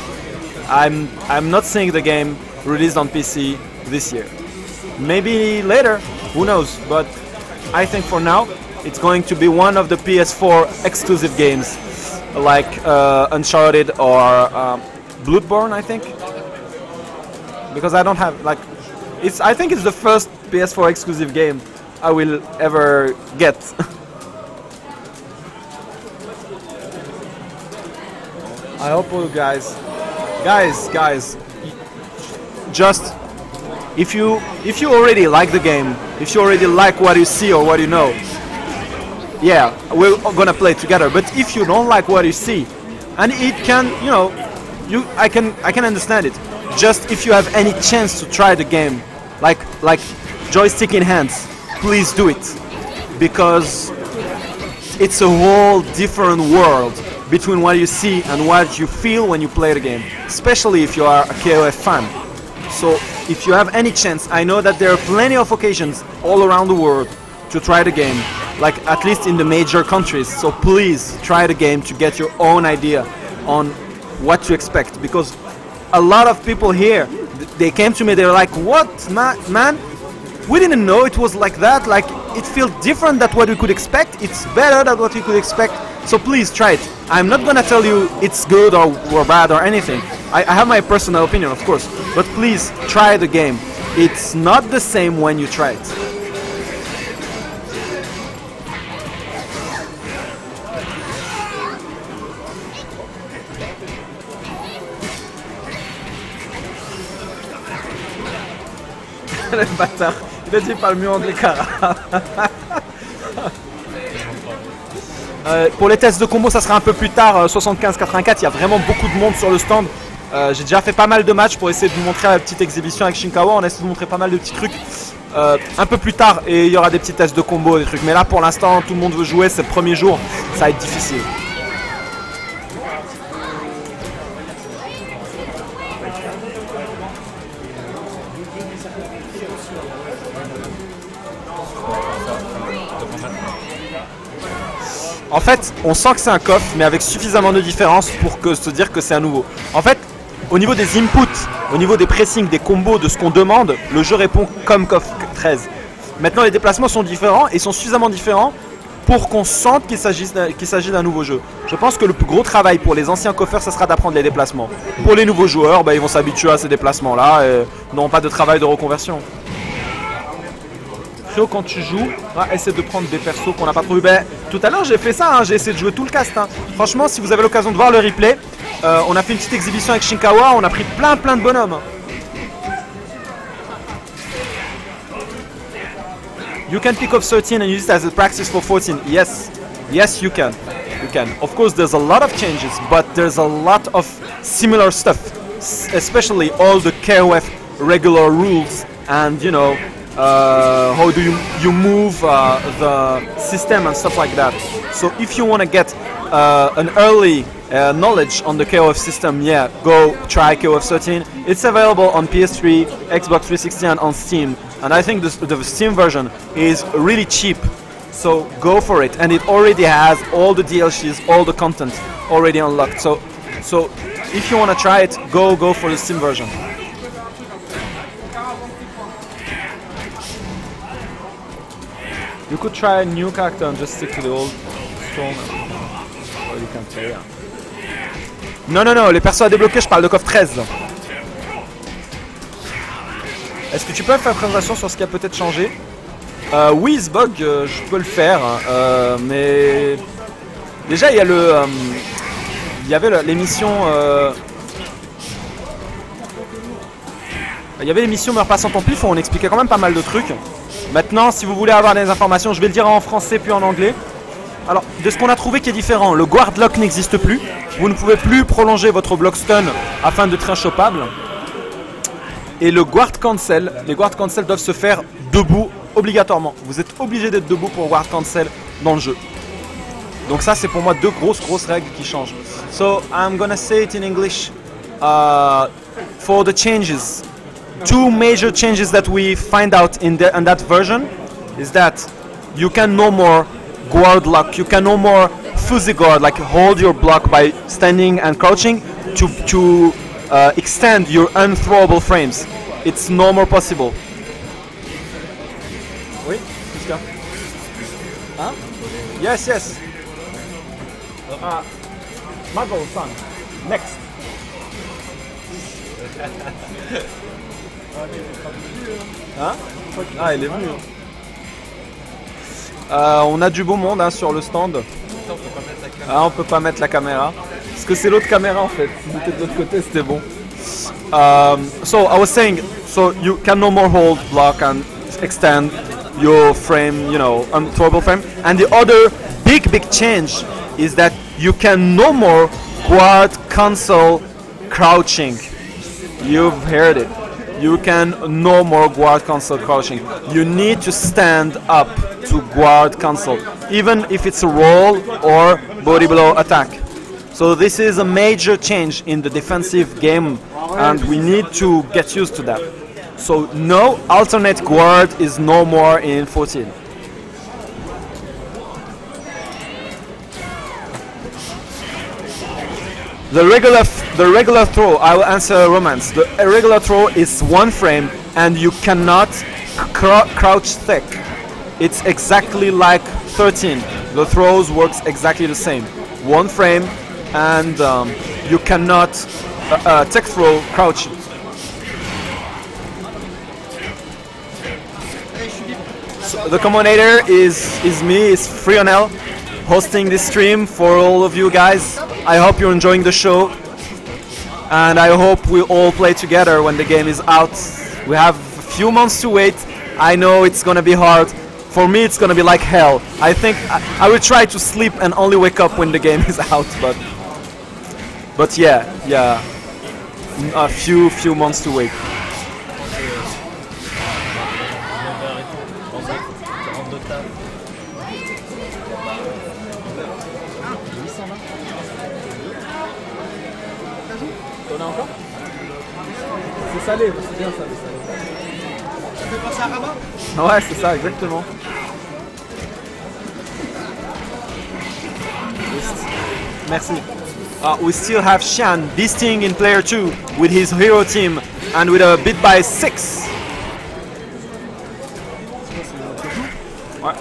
I'm not seeing the game released on PC this year. Maybe later, who knows, but I think for now it's going to be one of the PS4 exclusive games like Uncharted or Bloodborne, I think, because I don't have like I think it's the first PS4 exclusive game I will ever get. I hope you guys just if you already like the game, if you already like what you see or what you know, yeah, we're gonna play together. But if you don't like what you see, and it can, you know, I can understand it. Just if you have any chance to try the game, like joystick in hands, please do it, because it's a whole different world between what you see and what you feel when you play the game, especially if you are a KOF fan. So if you have any chance, I know that there are plenty of occasions all around the world to try the game, like at least in the major countries. So please try the game to get your own idea on what to expect, because a lot of people here, they came to me, they were like, what, man? We didn't know it was like that. Like, it feels different than what we could expect. It's better than what we could expect. So please try it. I'm not gonna tell you it's good or bad or anything. I have my personal opinion, of course. But please try the game. It's not the same when you try it. Le bâtard, il a dit pas le mieux anglais qu'arabe. Pour les tests de combo, ça sera un peu plus tard, 75-84. Il y a vraiment beaucoup de monde sur le stand. J'ai déjà fait pas mal de matchs pour essayer de vous montrer la petite exhibition avec Shinkawa. On a essayé de vous montrer pas mal de petits trucs. Un peu plus tard, et il y aura des petits tests de combo, des trucs. Mais là, pour l'instant, tout le monde veut jouer. C'est le premier jour, ça va être difficile. En fait, on sent que c'est un KOF, mais avec suffisamment de différence pour se dire que c'est un nouveau. En fait, au niveau des inputs, au niveau des pressings, des combos, de ce qu'on demande, le jeu répond comme KOF 13. Maintenant, les déplacements sont différents et sont suffisamment différents pour qu'on sente qu'il s'agit d'un nouveau jeu. Je pense que le plus gros travail pour les anciens KOFers, ça sera d'apprendre les déplacements. Pour les nouveaux joueurs, ils vont s'habituer à ces déplacements-là et n'auront pas de travail de reconversion. Quand tu joues, essaie de prendre des persos qu'on n'a pas trop vu. Tout à l'heure j'ai fait ça, j'ai essayé de jouer tout le cast. Franchement, si vous avez l'occasion de voir le replay, on a fait une petite exhibition avec Shinkawa, on a pris plein de bonhommes. You can pick up 13 and use it as a practice for 14. Yes, yes you can. You can. Of course there's a lot of changes, but there's a lot of similar stuff. Especially all the KOF regular rules and you know, how do you move the system and stuff like that. So if you want to get an early knowledge on the KOF system, yeah, go try KOF 13. It's available on PS3, Xbox 360 and on Steam. And I think the Steam version is really cheap. So go for it. And it already has all the DLCs, all the content already unlocked. So if you want to try it, go for the Steam version. You could try a new character and just stick to the old strong. Or you can play. Non, les persos à débloquer, je parle de KOF 13. Est-ce que tu peux faire présentation sur ce qui a peut-être changé? Oui, Zbog, je peux le faire, mais déjà il y a il y avait l'émission. Il y avait l'émission Meurs pas sans ton pif où on expliquait quand même pas mal de trucs. Maintenant, si vous voulez avoir des informations, je vais le dire en français puis en anglais. Alors, de ce qu'on a trouvé qui est différent, le guard lock n'existe plus. Vous ne pouvez plus prolonger votre block stun afin d'être inchopable. Et le guard cancel, les guard cancel doivent se faire debout obligatoirement. Vous êtes obligé d'être debout pour guard cancel dans le jeu. Donc ça, c'est pour moi deux grosses règles qui changent. So, I'm gonna say it in English. For the changes. Two major changes that we find out in that version is that you can no more guard lock, you can no more fuzzy guard, like hold your block by standing and crouching to extend your unthrowable frames. It's no more possible. Oui, qu'est-ce qu'il y a? Hein? Yes. Muggle son, next. Hein? Ah, il est venu. On a du beau monde sur le stand. On peut pas mettre la caméra. Parce que c'est l'autre caméra en fait. Si c'était de l'autre côté, c'était bon. So I was saying, so you can no more hold block and extend your frame, you know, unthrowable frame. And the other big change is that you can no more guard cancel crouching. You've heard it. You can no more guard cancel crouching. You need to stand up to guard cancel, even if it's a roll or body blow attack. So this is a major change in the defensive game, and we need to get used to that. So no alternate guard is no more in 14. The the regular throw, I will answer Romance. The regular throw is 1 frame and you cannot crouch stick. It's exactly like 13. The throws works exactly the same. 1 frame and you cannot tech throw crouch. So the commentator is me, is Frionel, hosting this stream for all of you guys. I hope you're enjoying the show, and I hope we all play together when the game is out. We have a few months to wait. I know it's gonna be hard. For me, it's gonna be like hell. I think I will try to sleep and only wake up when the game is out, but yeah, a few months to wait. C'est salé, c'est bien ça, les salés. Ça fait penser à Rabat? Ouais, c'est ça, exactement. Merci. We still have Shan beasting in player 2 with his hero team and with a bit by 6. Ouais.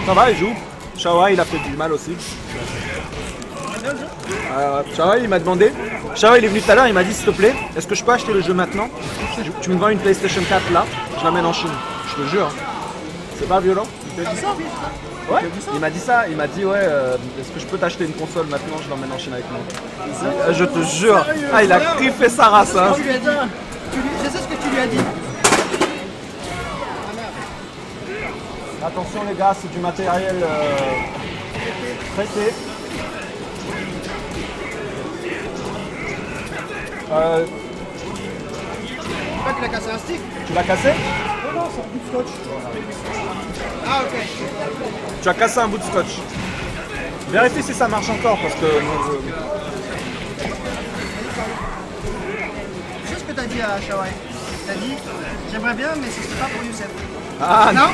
Ça va, il joue. Shawa, il a fait du mal aussi. Shawa, il m'a demandé. Shawa, il est venu tout à l'heure, il m'a dit s'il te plaît, est-ce que je peux acheter le jeu maintenant? Tu me vends une PlayStation 4 là, je l'amène en Chine. Je te jure. C'est pas violent? Il t'a dit ça? Ouais, il m'a dit ça, il m'a dit ouais, est-ce que je peux t'acheter une console maintenant, je l'emmène en Chine avec moi. Je te jure. Ah, il a kiffé sa race, hein. Je sais ce que tu lui as dit. Attention les gars, c'est du matériel traité. Pas qu'il a cassé un stick. Tu l'as cassé? Non, c'est un bout de scotch. Ah ok. Tu as cassé un bout de scotch. Vérifie si ça marche encore parce que... Tu sais ce que t'as dit à Shawai? T'as dit, j'aimerais bien mais ce serait pas pour Youssef. Ah non,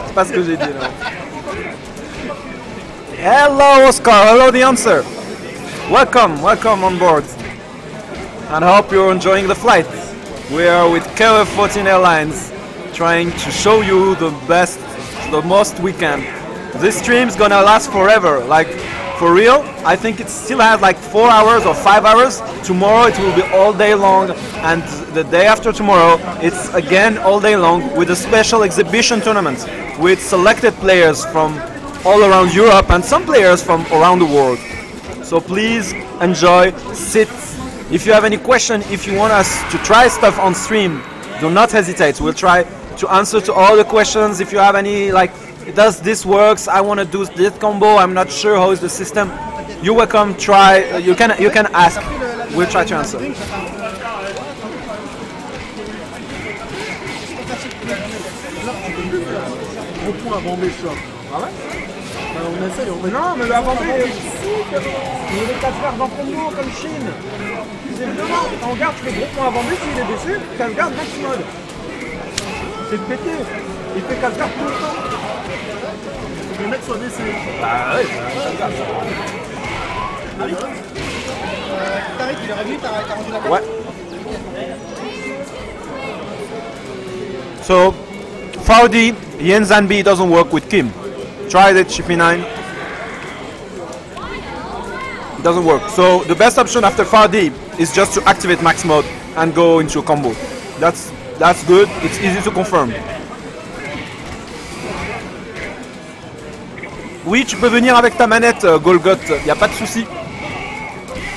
c'est pas ce que j'ai dit là. Hello Oscar, hello the answer. Welcome on board. And I hope you're enjoying the flight. We are with KF14 Airlines trying to show you the best, the most we can. This stream's gonna last forever, like for real. I think it still has like 4 hours or 5 hours. Tomorrow it will be all day long, and the day after tomorrow it's again all day long with a special exhibition tournament with selected players from all around Europe and some players from around the world. So please enjoy, sit. If you have any question, if you want us to try stuff on stream, do not hesitate. We'll try to answer to all the questions. If you have any, like, does this works? I want to do this combo. I'm not sure how is the system. You're welcome. Try. You can ask. We'll try to answer. Au point avant mes chocs. Ah ouais? On essaye, on met... Non, mais avant mes... Il y a des 4 verres d'entraînement comme Chine. C'est évidemment, quand on regarde, tu fais gros point avant lui, s'il est déçu, tu regardes max mode. C'est pété. Il fait 4 verres tout le temps. Faut que le mec soit déçu. Bah ouais, ça regarde. Tariq, il aurait vu, t'as rendu la carte? Ouais. So, Faudi, Yen Zanbi doesn't work with Kim. Tried it, Shippy9. It doesn't work. So the best option after Faudi is just to activate max mode and go into a combo. That's good. It's easy to confirm. Oui, tu peux venir avec ta manette, Golgot. Y a pas de souci.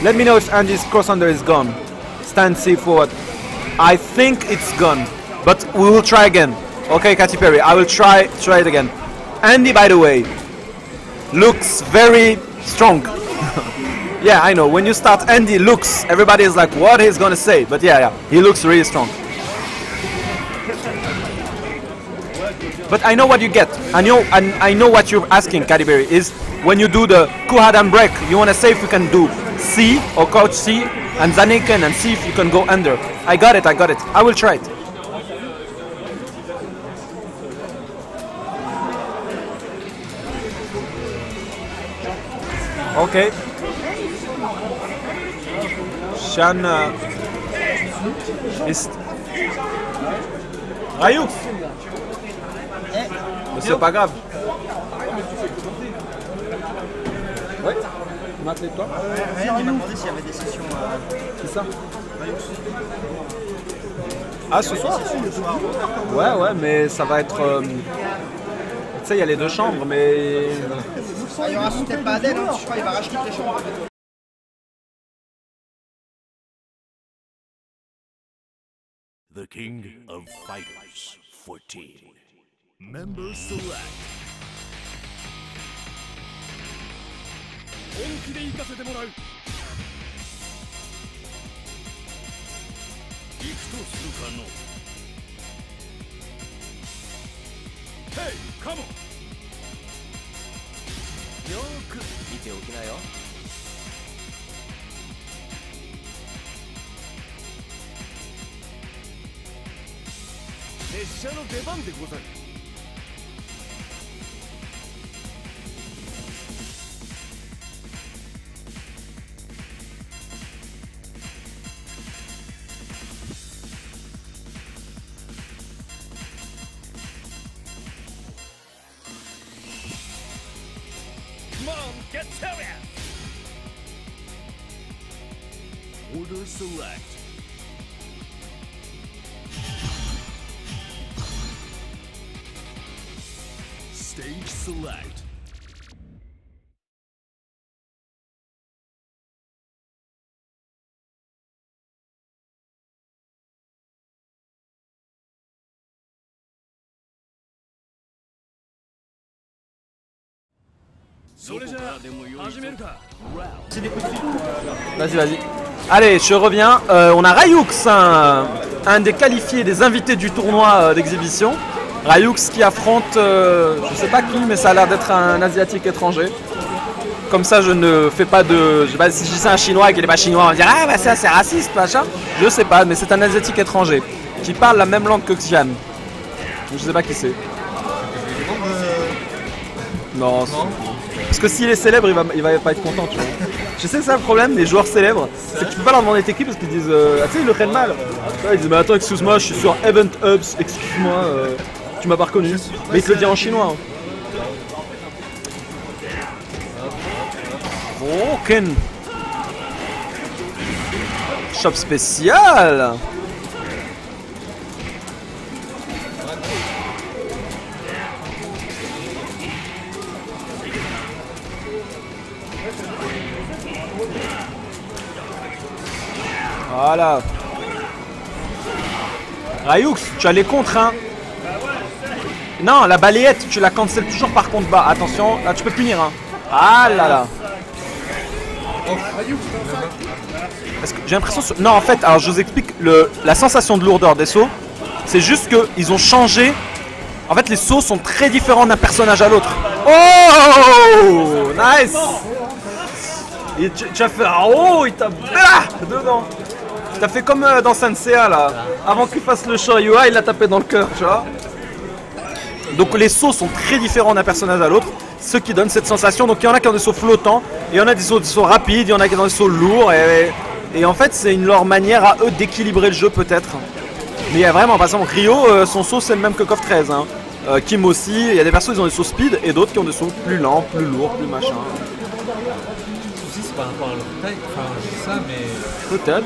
Let me know if Andy's cross-under is gone. Stand C forward. I think it's gone, but we will try again. Okay, Katy Perry, I will try it again. Andy, by the way, looks very strong. Yeah, I know. When you start Andy looks, everybody is like, what he's gonna say? But yeah, he looks really strong. But I know what you get. I know what you're asking, Katy Perry, is when you do the Kuhadan break, you wanna say if you can do C or couch C and Zaneken and see if you can go under. I got it. I will try it. Ok. Shan ist Ryux. Mais c'est pas grave. Ouais. Tu m'as appelé toi? Rien, il m'a demandé s'il y avait des sessions. C'est ça. Ah, ce soir? Ouais, ouais, mais ça va être. Tu sais, il y a les deux chambres, mais. Ah, il y aura peut-être pas Adèle, hein, je crois qu'il va racheter les chambres. The King of Fighters 14. Member select. 本気で行かせてもらう。行くとするかの。Hey, come on. よーく見ておきなよ。列車の出番でござる。Come on, get serious! Order select. Stage select. Vas-y, vas-y. Allez, je reviens. On a Ryux, un des qualifiés, des invités du tournoi d'exhibition. Ryux qui affronte, je sais pas qui, mais ça a l'air d'être un asiatique étranger. Comme ça, je ne fais pas de. Je sais pas si je dis c'est un chinois et qu'il n'est pas chinois, on va dire ah bah ça c'est raciste, machin. Je sais pas, mais c'est un asiatique étranger qui parle la même langue que Xian. Je sais pas qui c'est. Non. Parce que s'il est célèbre, il va pas être content, tu vois. Je sais que c'est un problème des joueurs célèbres, c'est que tu peux pas leur demander tes qui parce qu'ils disent ah, tu sais, ils le prennent mal. Ils disent mais attends, excuse-moi, je suis sur Event Hubs, excuse-moi, tu m'as pas reconnu. Mais il te le dit en chinois. Hein. Ok. Shop spécial. Voilà. Ryux, tu as les contres, hein. Non, la balayette, tu la cancelles toujours par contre bas. Attention, là tu peux punir, hein. Ah là là. Parce que j'ai l'impression... Non, en fait, alors je vous explique la sensation de lourdeur des sauts. C'est juste qu'ils ont changé. En fait, les sauts sont très différents d'un personnage à l'autre. Oh, nice. Et tu as fait... Oh, il t'a... dedans. T'as fait comme dans Senseiya là, avant qu'il fasse le Shoryuha, il l'a tapé dans le cœur, tu vois. Donc les sauts sont très différents d'un personnage à l'autre, ce qui donne cette sensation. Donc il y en a qui ont des sauts flottants, et il y en a des sauts rapides, il y en a qui ont des sauts lourds, et en fait c'est leur manière à eux d'équilibrer le jeu peut-être. Mais il y a vraiment, par exemple Ryo, son saut c'est le même que KOF 13, hein. Kim aussi, il y a des persos qui ont des sauts speed, et d'autres qui ont des sauts plus lents, plus lourds, plus machin. Par rapport à leur taille, enfin je dis ça mais... Peut-être.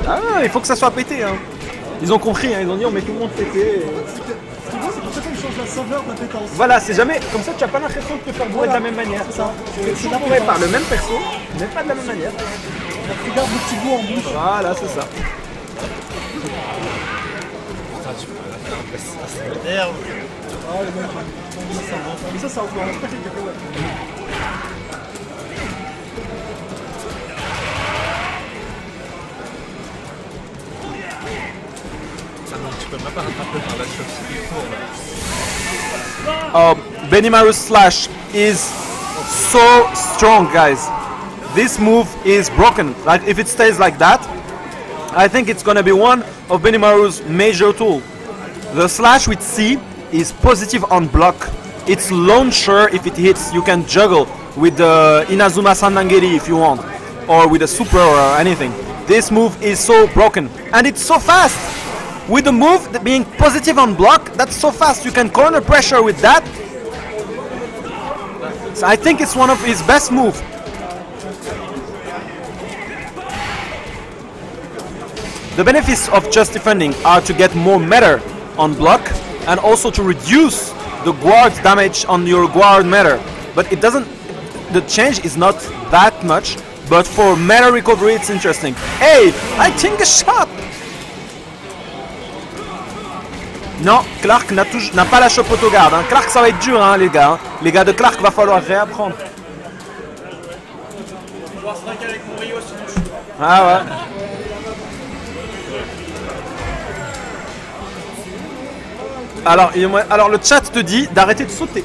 Ah, il faut que ça soit pété, hein. Ils ont compris, hein. Ils ont dit on met tout le monde pété. C'est pour ça qu'on change la saveur de la pétence. Voilà, c'est jamais... Comme ça tu n'as pas l'impression de te faire bourrer de la même manière. C'est ça. Tu te bourrer par le même perso, mais pas de la même manière. Regarde le petit goût en bouche. Voilà, c'est ça. Merde. Ah, les mecs, mais ça encore. Ah non, tu peux même pas rattraper par la chauve. Benimaru's slash is so strong, guys. This move is broken. Like if it stays like that, I think it's gonna be one of Benimaru's major tools. The slash with C is positive on block. It's launcher if it hits. You can juggle with the Inazuma Sandangeri if you want, or with a super or anything. This move is so broken, and it's so fast. With the move being positive on block, that's so fast. You can corner pressure with that. So I think it's one of his best moves. The benefits of just defending are to get more meter on block and also to reduce the guard damage on your guard meter. But it doesn't, the change is not that much, but for meta recovery it's interesting. Hey, I think a shot! Non, Clark n'a pas la chope autogarde. Hein. Clark, ça va être dur, hein, les gars. Hein. Les gars de Clark, va falloir réapprendre. Ah ouais. Alors le chat te dit d'arrêter de sauter.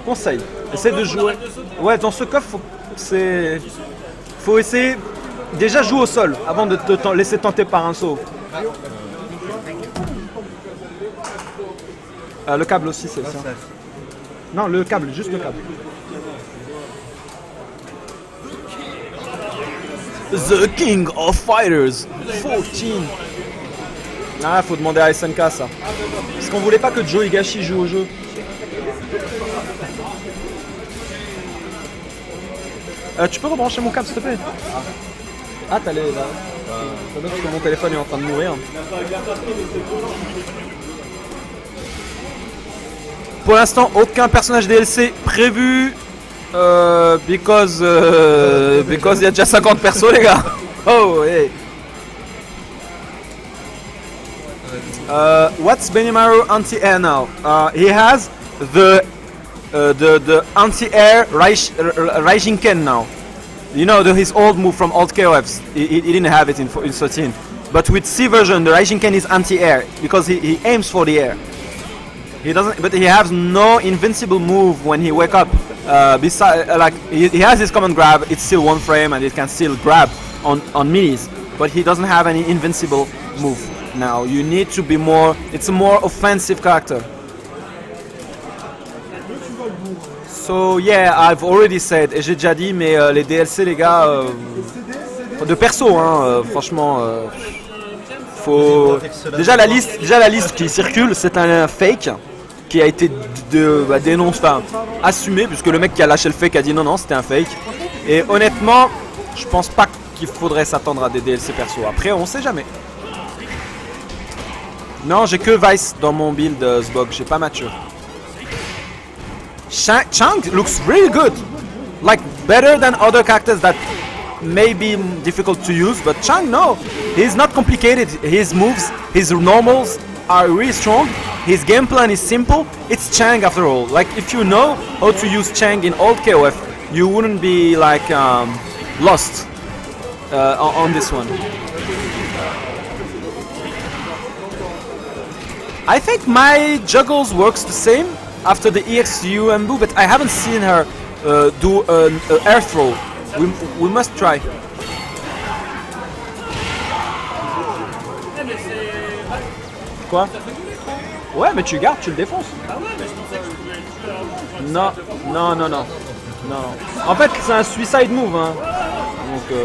Conseil. Essaie de jouer. Ouais, dans ce coffre, faut essayer. Déjà jouer au sol avant de te laisser tenter par un saut. Le câble aussi, c'est ça. Non, le câble, juste le câble. The King of Fighters 14. Ah, faut demander à SNK ça. Parce qu'on voulait pas que Joe Higashi joue au jeu. Tu peux rebrancher mon câble s'il te plaît? Ah, t'as les là. Parce que mon téléphone est en train de mourir. Pour l'instant, aucun personnage DLC prévu. Because il y a déjà 50 persos les gars. Oh hey. What's Benimaru anti-air now? He has the anti-air Raijinken now. You know his old move from old KOFs. He didn't have it in 13. But with C version, the Raijinken is anti-air because he aims for the air. He doesn't, but he has no invincible move when he wake up. Besides, like he has his command grab, it's still one frame and it can still grab on minis. But he doesn't have any invincible move. Now you need to be more. It's a more offensive character. So yeah, I've already said, et j'ai déjà dit, mais les DLC les gars, de perso, hein, franchement, faut déjà la liste qui circule, c'est un fake qui a été dénoncé, enfin assumé, puisque le mec qui a lâché le fake a dit non c'était un fake. Et honnêtement, je pense pas qu'il faudrait s'attendre à des DLC perso. Après, on sait jamais. Non, j'ai que Vice dans mon build Sbog, j'ai pas mature. Chang looks really good, like better than other characters that may be difficult to use, but Chang, no, he's not complicated. His moves, his normals are really strong. His game plan is simple. It's Chang after all. Like if you know how to use Chang in old KOF, you wouldn't be like lost on this one. I think my juggles works the same after the EXU Embu, but I haven't seen her do an air throw. We must try. Quoi? Ouais, mais tu gardes, tu le défonces. Non. En fait, c'est un suicide move, hein. Donc.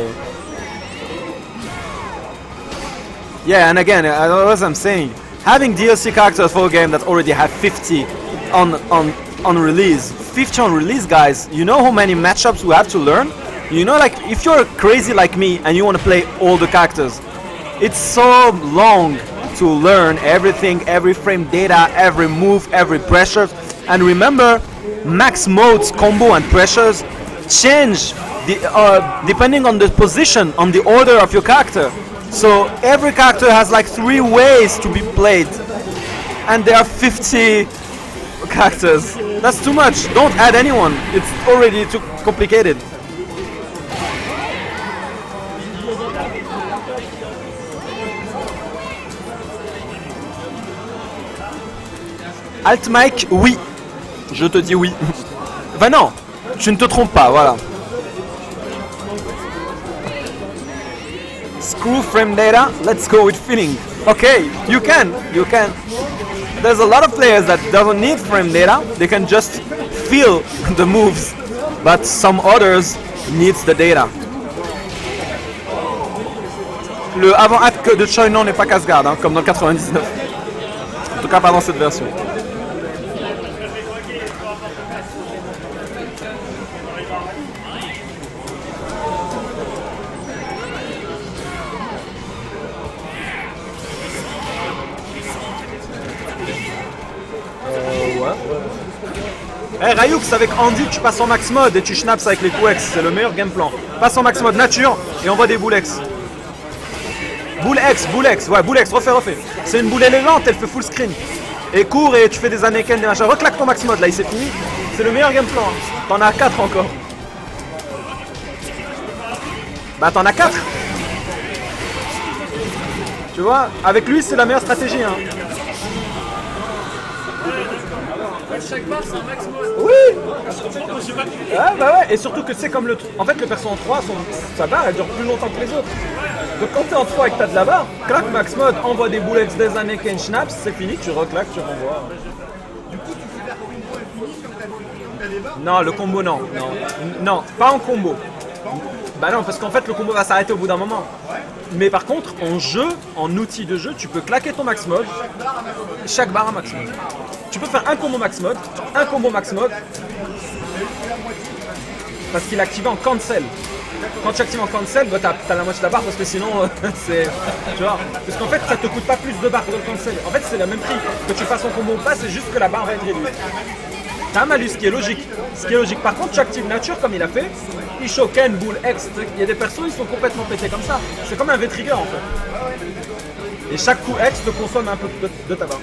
Yeah, and again, as I'm saying, having DLC characters for a game that already have 50 on release, 50 on release, guys. You know how many matchups we have to learn? You know, like if you're crazy like me and you want to play all the characters, it's so long to learn everything, every frame data, every move, every pressure. And remember, max modes, combo and pressures change depending on the position, on the order of your character. So every character has like 3 ways to be played, and there are 50 characters. That's too much. Don't add anyone. It's already too complicated. Alt Mike, oui. Je te dis oui. Bah non, tu ne te trompes pas, voilà. Screw frame data, let's go with feeling. Okay, you can. there's a lot of players that don't need frame data. They can just feel the moves, but some others needs the data. Le avant-acte de Choi Non n'est pas casse-garde, hein, comme dans le 99. En tout cas, pas dans cette version. Hey Ryux, avec Andy, tu passes en max mode et tu schnaps avec les coups X, c'est le meilleur game plan. Passe en max mode nature et envoie des boules X. Boule X, ouais, boule X, refais. C'est une boule élégante, elle fait full screen. Et cours et tu fais des Anneken, des machins. Reclaque ton max mode là, il s'est fini. C'est le meilleur game plan. Hein. T'en as 4 encore. Bah t'en as 4. Tu vois, avec lui c'est la meilleure stratégie. Hein. Chaque barre c'est un max mode. Oui. Ah bah ouais, et surtout que c'est comme le... En fait le perso en 3, sa barre elle dure plus longtemps que les autres. Donc quand t'es en 3 et que t'as de la barre, claque max mode, envoie des boulettes des Anneken schnaps, c'est fini, tu reclaques, tu renvoies. Non, le combo non. Non, pas en combo. Bah non, parce qu'en fait le combo va s'arrêter au bout d'un moment. Mais par contre, en jeu, en outil de jeu, tu peux claquer ton max mode, chaque barre à max mode. Tu peux faire un combo max mode, parce qu'il est activé en cancel. Quand tu actives en cancel, bah t'as la moitié de la barre parce que sinon c'est... Tu vois, parce qu'en fait ça te coûte pas plus de barres que le cancel. En fait c'est le même prix. Que tu fasses en combo ou pas, c'est juste que la barre va être réduite. T'as un malus, ce qui est logique. Par contre, tu actives nature comme il a fait. Ishoken, Bull, X, il y a des persos, ils sont complètement pétés comme ça. C'est comme un V-trigger en fait. Et chaque coup X te consomme un peu de ta barre.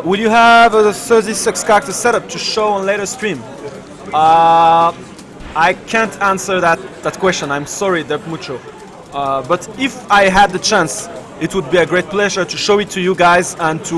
Will you have a 36 character setup to show on later stream? I can't answer that question. I'm sorry, Dep Mucho. But if I had the chance, it would be a great pleasure to show it to you guys and to